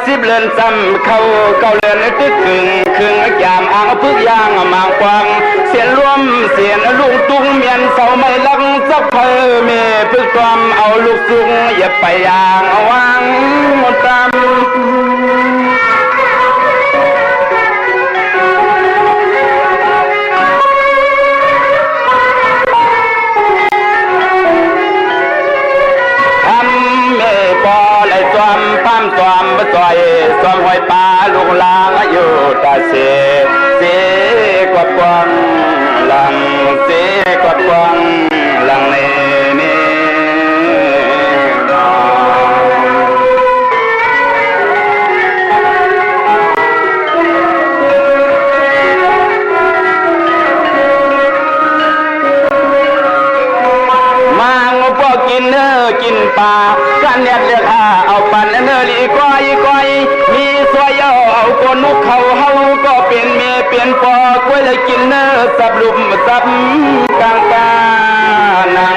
10เรือนจำเขา9เรือนตึกครึ่งยามอ่างพึกยางมางกวางเสียนรวมเสียนลุงตุ้งเมียนเสาไม่ลักสักเพอเมพึกความเอาลูกสุงอย่าไปยางวางหมดตามความความบ่ต่อยซ้อมหอยปลาลูกลางอยู่ตาเสกวดกวางหลังเสกวดกวางหลังนี่มาพวกกินกินปลากันเนี่ยเลือกเอาปันเนลีก้อยมีสวยเอากนุกเขาเฮาก็เป็นเมเปลี่ยนปอกล้วยเลยกินสับลุมสับกลางกานาง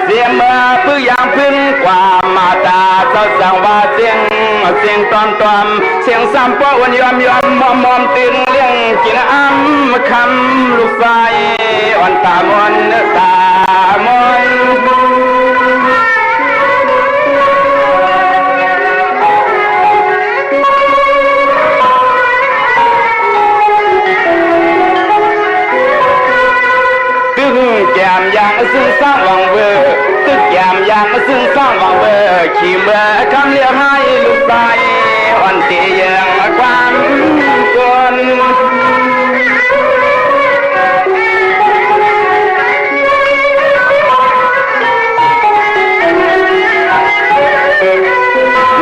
เสียงมาพึ่งยามพึ่งกว่ามาตาเจ้าสั่งว่าเสียงตอนเสียงซ้ำป้อวันยอมมอมตื่นเลี้ยงกินอ้ำคำลูกไฟอ่อนตามอนตามอนตึ้งแก้มยางซึ่งสร้างวังเวอตึกแก้มยางซึ่งสร้างวังเวอขี่เมื่อคำเรียกให้ลูกไฟอ่อนตียังความจน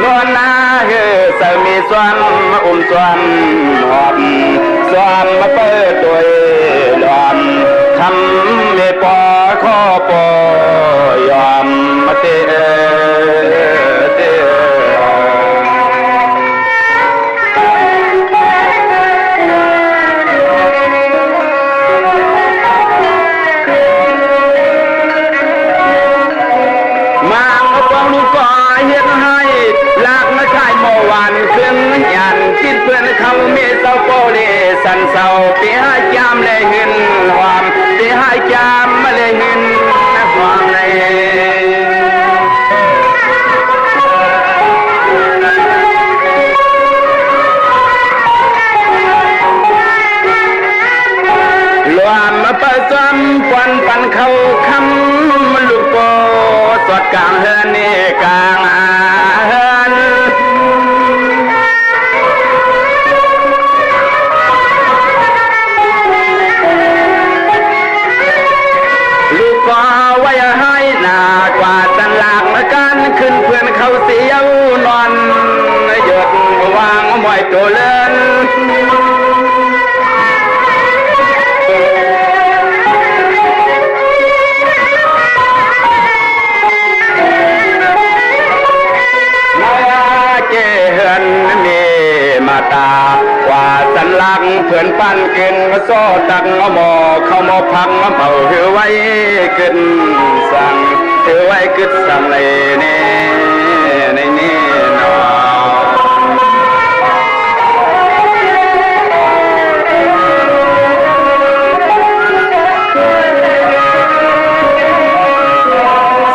นวลนาสามีสวมสวมหอมสวมมาเปิดตัวดอมทำไม่พอข้อปอยอมมาเตเขาเมเศร้าโปเลสันเศร้าเปียจามเลยหินความเปียจามมาเลยหินความเลยรวมมาประจำปันเขาคำลูกโปสดกลางเฮือนนี่กลางเฮือนไว้ให้หนากว่าตันหลากมากันขึ้นเพื่อนเขาเสียวนอนหยดวางหมอยตัวเล่นเกเฮือนมีมาตากว่าตันหลักเพื่อนปั้นกินมาโซ่ตักหมอเข้ามาพังเมาถือไว้ขึ้นสั่งถือไว้ขึ้นสั่งเลยนี่ในนี่นอ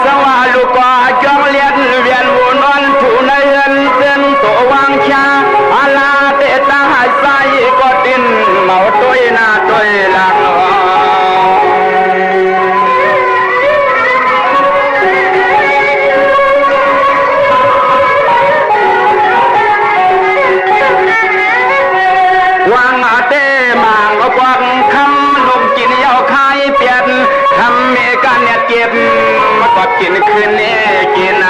สว่าลูกก็จองเลียนเวียนวนวันถูในเฮือนเส้นตัววางชาอาลาเตตาหายใจก็ดินเมาตัวหน้าตัวหลังวางเต้มางกวังคำลงกินยาวคายเปลี่ยนทำเมกันเนี่ยเก็บมาก็กินคืนนี้กิน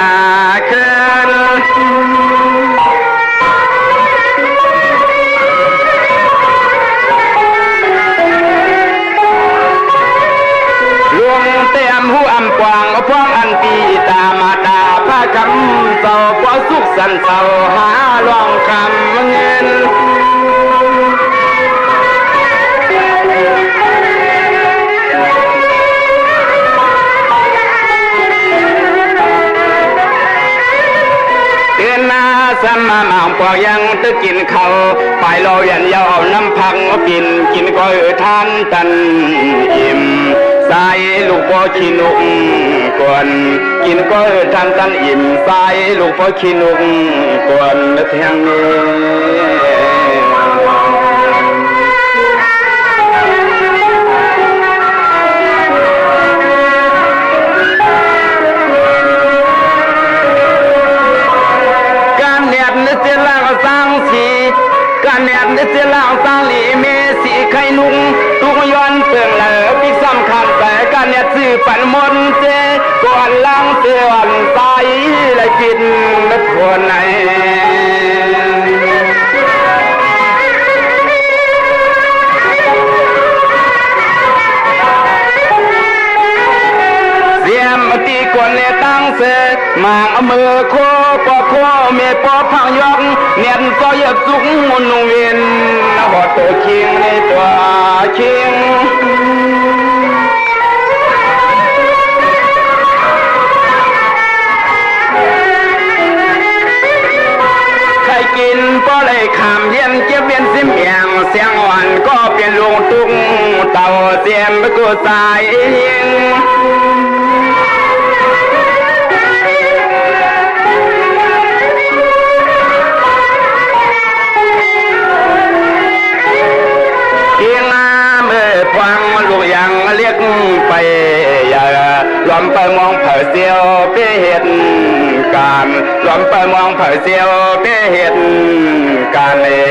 คืนลวงเต็มหูอำกวางพวงอันปีตามาดาพระคำเศร้าพอสุขสันเศร้าหาลองคำเงิน มาหมางปอกยังตึกกินเขาไปเราเวียนยาวน้ำพังกินก็ทานตันอิ่มสายลูกพ่อขี้นุกกวนกินก็ทานตันอิ่มสายลูกพ่อขี้นุกกวนเทียงนี้การแนบนึกเสียล่างสร้างหลีเมสีไข่นุ่งตุกย้อนเปลืองเหลือพิกสำคัญแต่การแนบซื้อปันมนเจก่อนล่างเสียวันใสและกินนักคนไหนเสียมตีกวนเลยตั้งเสมางมือโคปอโคเมปอพังยอกเนียนก็อยากสุกมุนเวียนหอดตัวเคียงในตัวเคียงใครกินก็เลยขามเย็นเก็บเวียนซิมเอียงเสียงอ่อนก็เปลี่ยนลงตุ้งเต่าเสียมไปกูสายยิงเรียกไปอย่าล้อมไปมองเผาเสียวไปเหตุการล้อมไปมองเผาเสียวไปเหตุการเนี่ย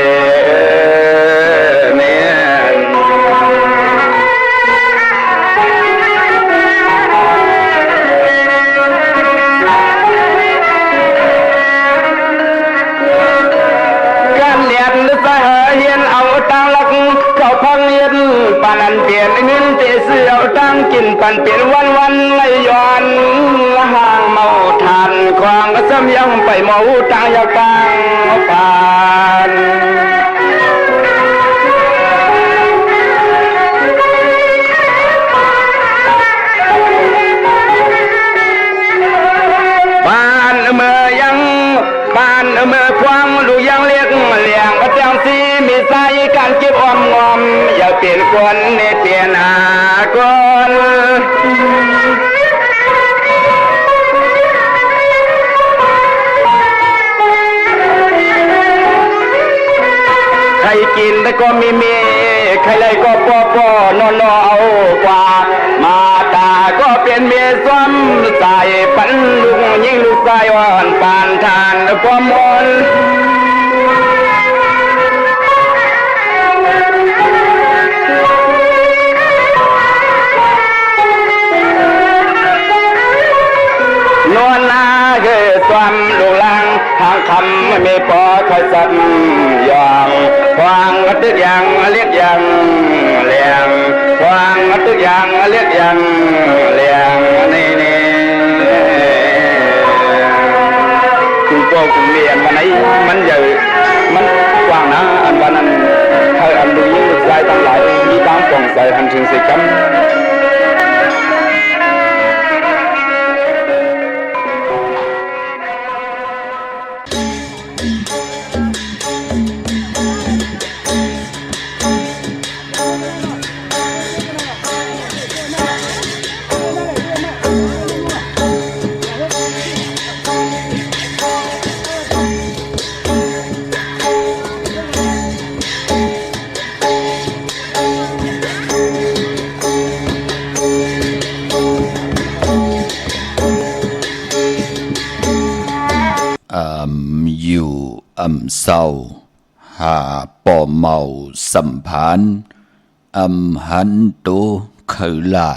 การเรียนสะเฮียนเอาตังลักเขาพังเย็นปานันเปลี่ยนเงินเตะเสือเอาตังกินปันเปลี่ยนวันไหลย้อนห่างเมาทานควางก็ซ้ำยังไปเมาตังยาตังปานบ้านเมื่อยังบ้านเมื่อควางดูยังเรียกเลี้ยงพระเจ้าซีมีใจการเก็บออมงอมอย่าเปลี่ยนคนในเปลี่ยนอากรใครกินแต่ก็มีใครเลยก็ปอนอนเอากว่ามาตาก็เป็นเมียซ้ำใส่ปันลุงยิ่งลูกชายอ่อนปานทานความมนนวลนาเกิดความลุงลังทางคำไม่มีพอใครสั่นอย่างควางตึกอย่างเรียกอย่างเลี้ยงควางตึกอย่างเรียกอย่างเลี้ยงนี่คุณพ่อคุณเลี้ยงมันไหนมันใหญ่มันกว้างนะอันวันนั้นเธออันดูยิ่งใจตั้งหลายมีตามกองใส่หันถึงสิกัน เศร้าหาปอเมาสัมพันธ์หันโตเคลา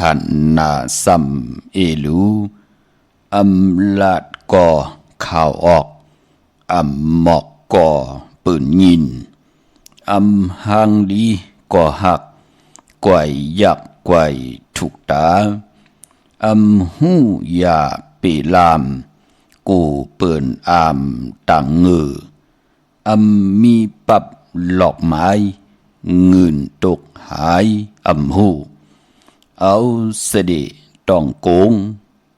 หันนาสัมเอลูลาดก่อข่าวออกหมอกก่อปืนยินหางดีก่อหักไกวยักไกวถูกตาหูยาเปลามกูเปิ่นต่างเงือมีปับหลอกไม้เงินตกหายหูเอาเสด็จต้องโกง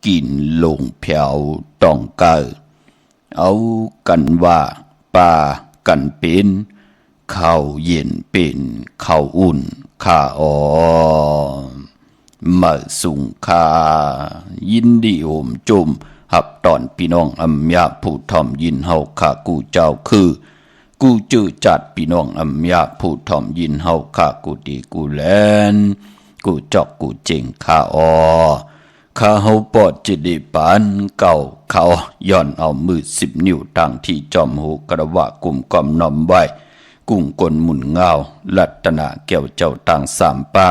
กินลงแผวต้องเกอ เอากันว่าป่ากันเป็นข้าวเย็นเป็นข้าวอุ่นข้ามาสุงคายินดีโอมจุมหับตอนพี่น้องอัมยาผู้ทอมยินเฮาข้ากูเจ้าคือกูจื้อจัดพี่น้องอัมยาผู้ทอมยินเฮาข้ากูดีกูแลนกูจอกกูเจงข้าข้าเฮาปอดจิได้ปานเก่าเขาย้อนเอามือ10 นิ้วตั้งที่จอมหูกระวะกลุ่มกอมนอมไว้กุ้งกลหมุนเงาลัตนาแก้วเจ้าต่าง3ป่า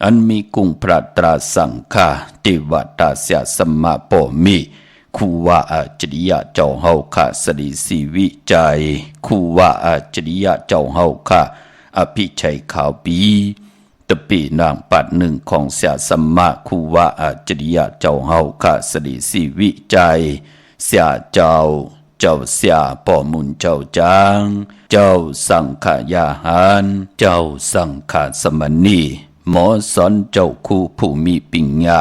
อันมีกุ้งพระตราสังฆาติวตาเสียสมมาโปมีคูว่าอาจริยะเจ้าเฮาข้าสดีสีวิจัยคูว่าอาจริยะเจ้าเฮาข้าอภิชัยขาวปีตะปีนางปัดหนึ่งของเสียสมมาคูว่าอาจริยะเจ้าเฮาข้าสดีสีวิจัยเสียเจ้าเสียป่อมุนเจ้าจางเจ้าสังขยาหารเจ้าสังขสมณีหมอสอนเจ้าคู่ผู้มีปิญญา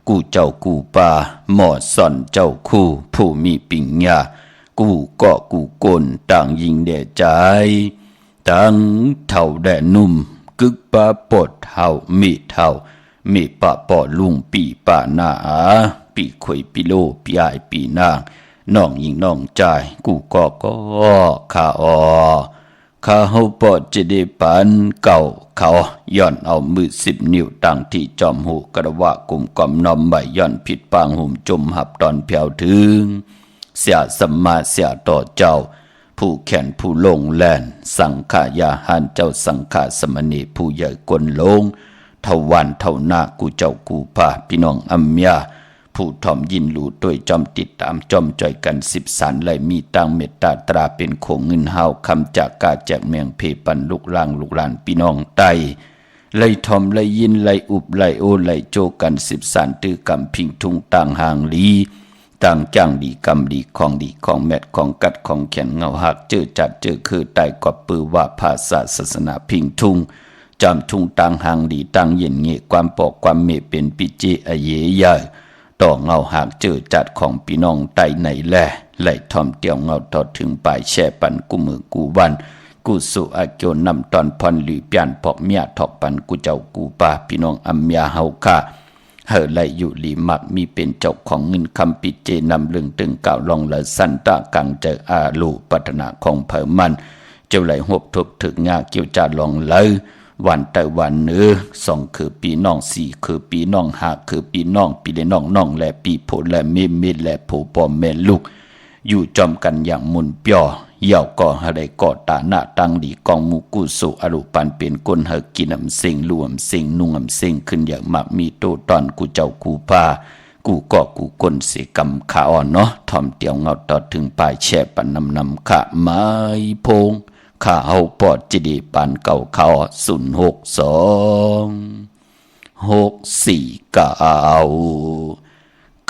กูเจ้ากูป่าหมอสอนเจ้าคู่ผู้มีปิญญากูก็กูกลต่างยิงแด่ใจตั้งเท่าแด่นุ่มกึกปะปดเท่ามีเท่ามีปะปอลุงปีป่าหน้าปีขวยปีโลปียายปีนางน้องยิงน้องใจกูก็ข้าเฮาปอดจะได้ปานเก่าเขาย้อนเอามือ10 นิ้วตั้งที่จอมหูกระวะกลุ่มกอมนอมใบย้อนผิดปางหุ่มจมหับตอนเพียวถึงเสียสัมมาเสียต่อเจ้าผู้แขนผู้ลงแลนสังขายาหันเจ้าสังขาสมณีผู้ใหญ่กลลงเท่าวันเท่านากูเจ้ากูป่าพี่น้องอัมยาผู้ทอมยินหลูด้วยจอมติดตามจอมจ่อยกัน10 สารไหลมีตังเมตตาตราเป็นโคงเงินเฮาคำจากกาแจกเมียงเพปันลูกล่างลูกหลานพี่น้องไตไหลทอมไหลยินไหลอุบไหลโอไหลโจกัน10 สารตื้อกำพิงทุงต่างห่างลีต่างจ้างดีกำดีของแมดของกัดของแขนเงาหักเจอจัดเจอคือไตกอบปือว่าภาษาศาสนาพิงทุงจำทุงต่างห่างดีต่างเย็นเงะความปอกความเมเป็นปิเจอเยยาต่อเงาหากเจอจัดของพี่น้องไตไหนแลไหลทอมเตียวเงาต่อถึงปลายแช่ปันกูมือกูวันกูสุอาเกียวนำตอนพรหรือเปลี่ยนพอกเมียถอกปันกูเจ้ากูป่าพี่น้องอัมยาเฮาค่าเฮอไหลอยู่หลีมักมีเป็นเจ้าของเงินคำปิเจนำเรื่องตึงเก่าลองละสันตากังเจออาลูปัฒนาของเผอมันเจ้าไหลหวบทุบถึงงาเกี่ยวจาลองเลยวันแต่วันเนื้อ2คือปีน้อง4คือปีน้อง5คือปีน้องปีเลน้องและปีโพและเมและโพปอมแม่ลูกอยู่จอมกันอย่างมุนเปียวเย่าก่ออะไรก่อตาหน้าตังดีกองมูกุสุอรุปันเป็นก้นเฮกินำเซ็งรวมเซ็งนุ่งอำเซ็งขึ้นอย่างมากมีโตตอนกูเจ้ากูป่ากูก็กูก้นเสกำขาอ่อนเนาะทอมเตียวเงาต่อถึงปลายแช่ปันนำขะไม้พงข้าเฮาปอดจิดีปานเก่าเขา062 649 9249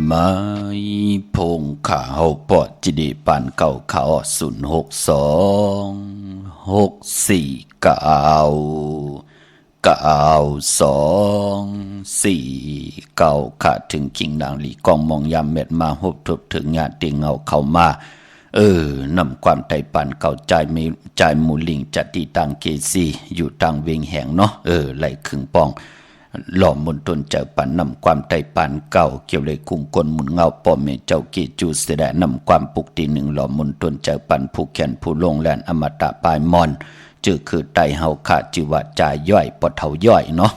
ไม่พงข่าวปอดจิดีปานเก่าเขา062649224ขาถึงกิ่งนางหลีกองมองยามเม็ดมาหบทบถึงงานเตียงเงาเข้ามานำความไทยปานเก่าใจมูลิงจัดที่ตังเกซีอยู่ตังเวงแหงเนาะไหลขึงปองหล่อมนตนเจ้าปันนำความไต่ปานเก่าเกี่ยวเลยคุ้งกลหมุนเงาปอมเมเจ้าเกจูเสดนำความปุกตีหนึ่งหล่อมนตนเจ้าปันผู้แขนผู้ลงแลนอมตะปลายมอนจือคือไตเฮาขาจิว่าจ่ายย่อยปอเท่าย่อยเนาะ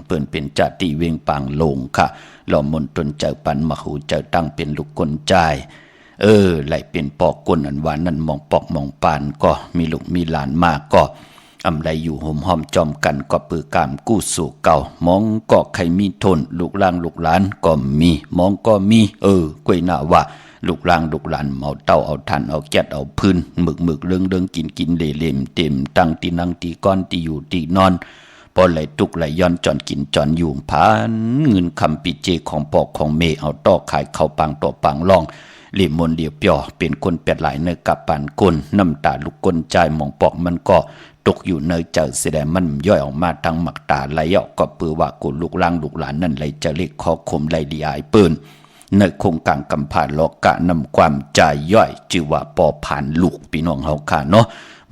เปิ้นเป็นจาติเวงปางลงค่ะหล่อมนตนเจ้าปันมหูเจ้าตั้งเป็นลูกกลใจไหลเป็นปอกกลอันหวานนั่นมองปอกมองปานก็มีลูกมีหลานมากก็อำไลอยู่ห่มหอมจอมกันก็ปือกามกู้สู่เก่ามองก็ใครมีทนลูกล่างลูกหลานก็มีมองก็มีกวยหน้าว่าลูกล่างลูกหลานเอาเต้าเอาทันเอาแก๊ดเอาพื้นหมึกเรื่องกินเล่มเต็มตั้งตีนั่งตีก้อนตีอยู่ตีนอนพอไหลตุกไหลย้อนจอนกินจอนอยู่ผานเงินคำปีเจของปอกของเมเอาต่อขายเข้าปังต่อปังล่องเหลี่ยมมนเดียวเปียวเป็นคนเป็ดหลายเนื้อกับปานก้นน้ำตาลูกก้นใจมองปอกมันก็ตกอยู่ในเจอแสดงมันย่อยออกมาทางหมักตาไหลออกก็ปือว่ากูลูกล่างลูกหลานนั่นไหลจะเล็กคอคมไหลดีอายปืนในโครงการกำผ่านลอกกะนำความใจย่อยจือว่าปอผ่านลูกพี่น้องเฮาค่ะเนาะ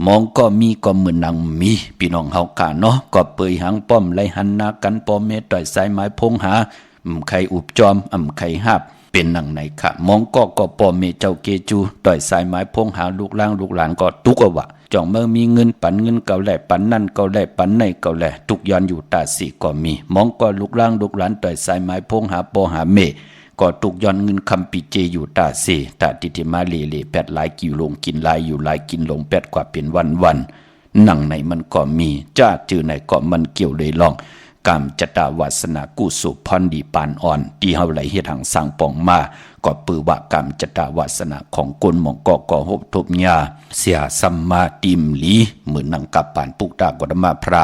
มองก็มีก็เหมือนนางมีพี่น้องเฮาค่ะเนาะก็เปยหางป้อมไหลหันหน้ากันปอเมต่อยสายไม้พงหาใครอุบจอมใครหาบเป็นหนังไหนค่ะมองก็ปอเมเจ้าเกจูต่อยสายไม้พงหาลูกล่างลูกหลานก็ตุกว่าจ่องเมื่อมีเงินปันเงินเก่าแหล่ปันนั่นเก่าแหล่ปันในเก่าแหล่ทุกย้อนอยู่ตาสีก็มีมองก็ลูกล่างลูกหลานต่อยสายไม้พงหาปอหาเมก็ตุกย้อนเงินคำปีเจอยู่ตาสีตาติติมาเลแปดหลายกิโลกินหลายอยู่หลายกินลงแปดกว่าเป็นวันหนังไหนมันก็มีจ้าจือไหนก็มันเกี่ยวเลยลองกรรมจตาวาสนากุสุพรดีปานอ่อนที่เฮาไหลเฮ็ดหังสร้างปองมาก็ปือว่ากรรมจตาวาสนาของกลหมองก็หบทบญาเสียสัมมาติมหลีเหมือนนังกับปานปุกตากดมาพรา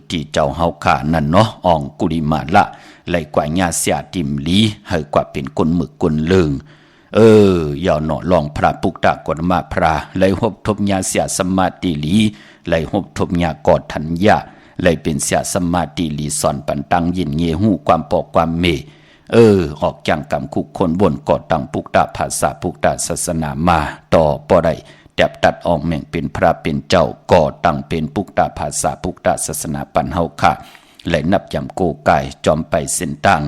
ที่เจ้าเฮาขานั่นเนาะอ่องกุลิมาละไหลกว่าญาเสียติมหลีให้กว่าเป็นคนหมึกคนเลิงอย่าหนอลองพระปุกตากดมาพราไหลหบทบญาเสียสัมมาติหลีไหลหบทบญากอดทัญญาเลยเป็นเสียสมาธิลีสอนปันตังยินเงหูความปอกความเมออกจังกรรมคุกคนบนก่อตังปุกตาภาษาปุกตาศาสนามาต่อปอได้แตบตัดออกแม่งเป็นพระเป็นเจ้าก่อตังเป็นปุกตาภาษาปุกตาศาสนาปันเฮาค่ะเลยนับยำโกกายจอมไปเส้นตัง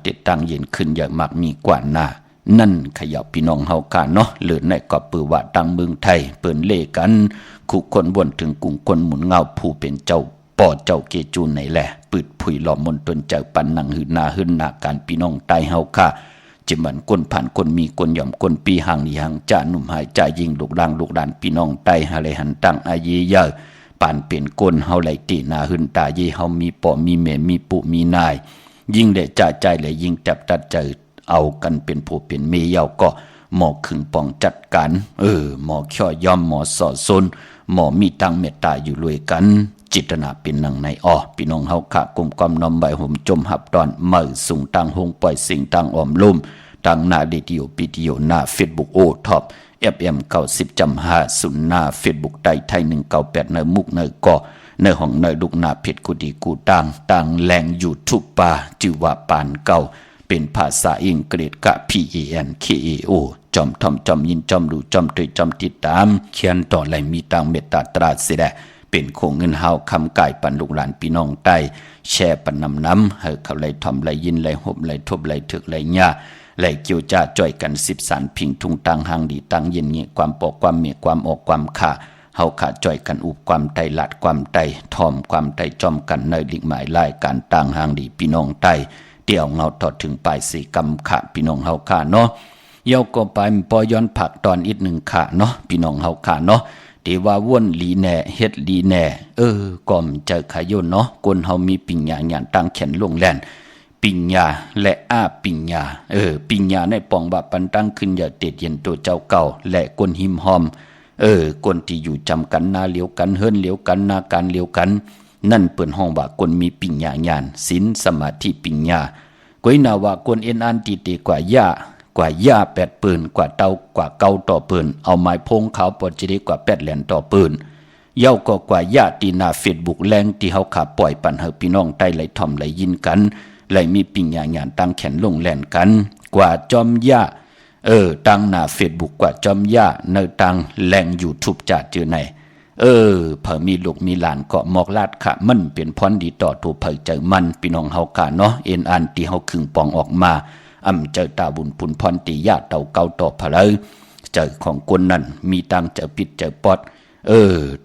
ติดตังเย็นขึ้นอย่างมากมีกว่าหน้านั่นขยับพี่น้องเฮาค่ะเนาะเหลือในก็ปือว่าตังเมืองไทยเปิ้นเล่กันคุกคนบนถึงกุ่งคนหมุนเงาผู้เป็นเจ้าปอเจ้าเกจูไหนแหละปืดผุยหล่อมนตนเจ้าปันนังหืนนาการพี่น้องตายเฮาค่ะจิมันก้นผ่านคนมีคนหย่อมคนปีห่างนี่ห่างจ่าหนุ่มหายจ่ายิงลูกล่างลูกหลานพี่น้องตายหาเลยหันตั้งอาเยเยอะปานเป็นก้นเฮาไหลตีนาหืนตาเยเฮามีปอมีเมมีปุมีนายยิ่งได้จ่าใจเลยยิ่งจับตัดใจเอากันเป็นผู้เป็นเมเยาก็หมอขึงปองจัดการหมอข้อยอมหมอสอซนหมอมีตังเมตตาอยู่รวยกันจิตนาเป็นหนังในพี่น้องเฮาขะกลุ่มกำนำใบห่มจมหับตอนมือสูงตังหงปล่อยสิ่งตังออมลุ่มตังหน้าเดดิโอปีดิโอหน้าเฟซบุ๊กท็อปFM 90.5ศูนย์หน้าเฟซบุ๊กไทย198ในมุกในก่อในห้องในลูกหน้าเพชรกุดีกูตังแรงยูทูบปาจือว่าปานเก่าเป็นภาษาอังกฤษกะ PANKAO จอมทอมจอมยินจอมดูจอมตยจอมติดตามเขียนต่อไหลมีตังเมตตาตราเสดเป็นโคงเงินเฮาคำกายปันลูกหลานพี่น้องใต้แช่ปันน้ำให้เขาไหลทอมไหลยินไหลหบไหลทบไหลถึกไหลหญ้าไหลเกี่ยวจ้าจ่อยกัน10สารพิงทุงตังหางดีตังเย็นเงี้ยความปอกความเมียความออกความขาเฮาขาจ่อยกันอุบความไตหลัดความไตทอมความไตจอมกันในลิกหมายลายการต่างหางดีพี่น้องใต้เดี่ยวเงาทอดถึงปลายสีกำขาพี่น้องเฮาขาเนาะเย้าก็ไปปอย้อนผักตอนอีกหนึ่งขาเนาะพี่น้องเฮาขาเนาะที่ว่าว่นลีแน่เฮ็ดลีแน่ก่อมเจอขายนเนาะคนเฮามีปิญญาญาณตั้งแขนลงแล่นปิญญาและปิญญาปิญญาในปองบะปันตั้งขึ้นอย่าเต็ดเย็นตัวเจ้าเก่าและคนหิมหอมคนที่อยู่จำกันนาเหลียวกันเฮิรนเหลียวกันนาการเหลียวกันนั่นเปิ้นห้องว่าคนมีปิญญาญาณศีลสมาธิปิญญาค กวยนาวากวนเอ็นอันตีกว่าย่8ปืนกว่าเตากว่าเก่าต่อปืนเอาไม้พงขาวปอดจิริกว่า8แหลนต่อปืนเย้าก็กว่าย่าตีหน้า Facebook แรงที่เฮาขาปล่อยปันเฮาพี่น้องใต้ไหลถ่อมไหลยินกันไหลมีปิ่งญาตั้งแขนลงแล่นกันกว่าจอมย่าตั้งหน้า Facebook กว่าจอมย่าเนตั้งแรง YouTube จ่าจือไหนเผอมีลูกมีหลานก็มอกลาดขะมันเป็นพรดีต่อตัวเผยใจมันพี่น้องเฮากะเนาะเอ็นอันที่เฮาขึงปองออกมาเจอตาบุญปุนพรตีญาติเต่าเก่าต่อพะเลยเจอของคนนั้นมีตังเจอปิดเจอปอด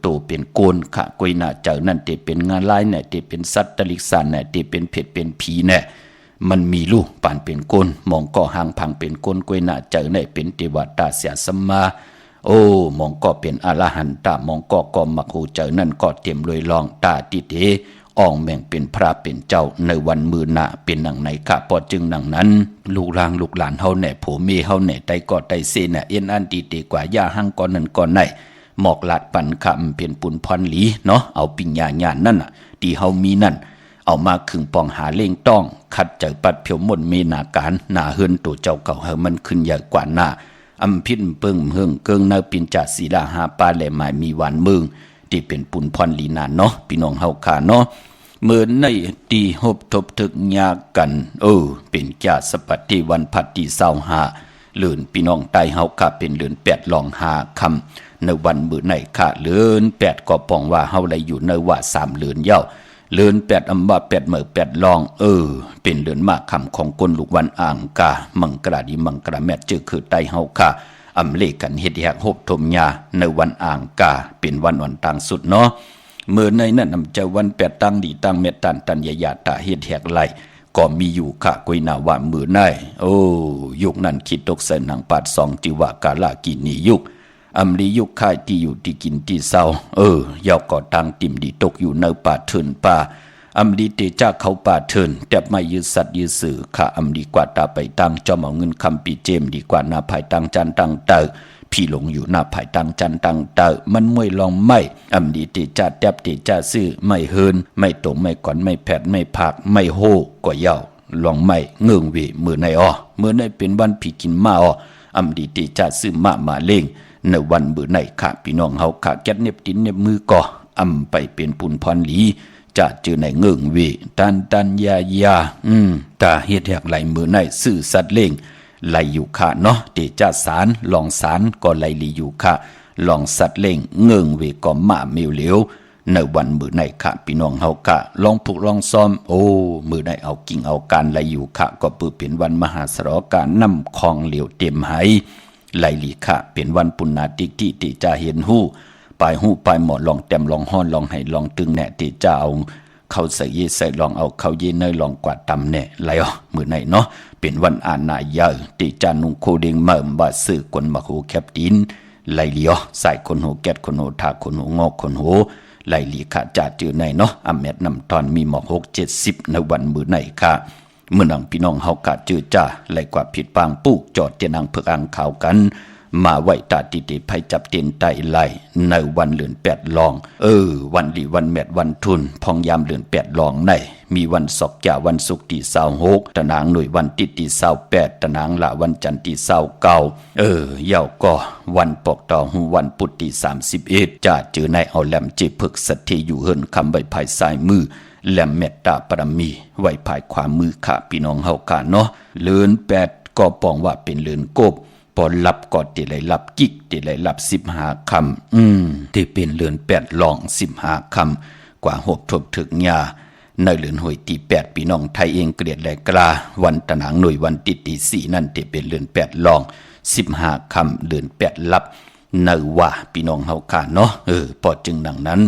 ตัวเป็นโกนขะกวยหน้าเจอนั่นที่เป็นงานลายเนี่ยที่เป็นสัตว์ตลิกสานเนี่ยที่เป็นเผ็ดเป็นผีเนี่ยมันมีลูกป่านเป็นโกนมองก็หางพังเป็นโกนกวยหน้าเจอเนี่ยเป็นเทวดาเสียสัมมามองก็เป็นอรหันตามองก็มักหูเจอนั่นก็เตรียมลอยลองตาติเตอ่องแม่งเป็นพระเป็นเจ้าในวันมือหน้าเป็นหนังไหนข้าพอจึงหนังนั้นลูกหลางลูกหลานเฮาแหน่ผัวเมียเฮาแหน่ไตก็ไตเสน่ะเอ็นอันตีเตกว่าย่าหั่งก่อนนั้นก่อนไหนหมอกลาดปันคำเป็นปุนพรหลีเนาะเอาปิญญาญาณนั่นน่ะที่เฮามีนั่นเอามาขึงปองหาเล่งต้องขัดเจอปัดเพียวมนเมนาการหน้าเฮือนตัวเจ้าเก่าเฮามันขึ้นใหญ่กว่าหน้าพินเปิงเฮืองเกิงเนปินจ่าศีลาหาปาแหลหมายมีหวานเมืองที่เป็นปุนพรหลีนานเนาะพี่น้องเฮาขาเนาะเมื่อในตีหบทบทึกยากันเป็นจาสปัตติวันพัดที่25เลื่อนพี่น้องใต้เฮาค่ะเป็นเลื่อน8ลอง5คำในวันมื้อไหนค่ะเลื่อน8ก็ปองว่าเฮาได้อยู่ในว่า3เลื่อนเย้าเลื่อน8อำว่า8มื้อ8ลองเป็นเลื่อนมากคำของคนลูกวันอ่างกามังกราดีมังกราแม่จื้อคือใต้เฮาค่ะเลกันเฮ็ดแฮกหบทมยาในวันอ่างกาเป็นวันต่างสุดเนาะเมื่อในนั้นเจ้าวัน8ตั้งดีตั้งเมตตันยาตาเฮ็ดแหกไหลก็มีอยู่ค่ะกวยนาว่ามือในยุคนั้นคิดตกใส่หนังปาด2จิวากาลากินียุคลียุคค่ายที่อยู่ที่กินที่เศร้ายาวก่อตังติ่มดีตกอยู่ในป่าเถินป่าลีเตจ้าเขาป่าเถินแต่ไม่ยืดสัตว์ยืดสื่อค่ะดีกว่าตาไปตั้งจอมเอาเงินคำปีเจมดีกว่านาภายตั้งจันตั้งเตอพี่หลงอยู่หน้าภายตั้งจันตั้งเตอมันมวยลองไม่ดีเตจ้าแทบเตจ้าซื่อไม่เฮินไม่ตรงไม่ก่อนไม่แผดไม่ผักไม่โหก็ยาวลองไม่เงื่องเวมือในมือในเป็นวันผีกินมาดีเตจ้าซื่อมาเล่งในวันมือในค่ะพี่น้องเฮาค่ะแก๊สเน็บตินเน็บมือก่อไปเป็นปุนพรหลีจะเจอในเงื่องเวตันยาตาเฮ็ดแหกไหลมือในซื่อสัตว์เล่งไหลอยู่ค่ะเนาะเตจ้าสารลองสารก็ไหลลีอยู่ค่ะลองสัตว์เล่งเงื่องเวก็มาเมียวเหลียวในวันมือในค่ะพี่น้องเฮาค่ะลองผูกลองซ้อมมือในเอากิ่งเอาการไหลอยู่ค่ะก็ปือเป็นวันมหาสรการนำคองเหลียวเต็มไหไหลลีค่ะเป็นวันปุณณาติที่เตจ้าเห็นหู้ปลายหมอลองแต้มลองฮ้อนลองให้ลองตึงแหน่เตจ้าเอาเขาใส่เยใส่ลองเอาเขาเยเนยลองกวาดตำแหน่ไหลมือในเนาะเป็นวันอาณาเยอะติจานุงโคเดงเมื่อบาสื่อกวนมาโหแคบดินไหลเลียวใส่คนโหแกดคนโหทาคนโหงอกคนโหไหลลีค่ะจ่าจือในเนาะแมดนำตอนมีหมอก6-70ในวันมือในค่ะเมื่อนังพี่น้องเฮากะจือจ้าไหลกว่าผิดปางปุกจอดเตียนางเพิกอ่างข่าวกันมาไหวตาติติภัยจับเตียนไตไหลในวันเลือน8ลองวันลีวันแมดวันทุนพองยามเลือน8ลองในมีวันศกยาวันศุกร์ที่26ตะนางหน่วยวันติที่28ตะนางละวันจันทร์ที่29ยาวก็วันปอกต่อหูวันพุธที่31จะเจอในเอาแหลมเจพึกสัตย์อยู่เฮินคำใบภายซ้ายมือแหลมเมตตาปรมีไว้ภายขวามือค่ะพี่น้องเฮาค่ะเนาะเลือน8ก็ปองว่าเป็นเลือนกบพอรับก็ติไหลรับกิกติไหลรับ15คำที่เป็นเลือน8ลอง15คำกว่าหบทบถึกยาในเลือนหวยที่8พี่น้องไทยเองเกลียดแลกลาวันตะหนังหน่วยวันติที่4นั่นที่เป็นเลือน8ลอง15คำเลือน8ลับในว่าพี่น้องเฮาค่ะเนาะพอจึงดังนั้น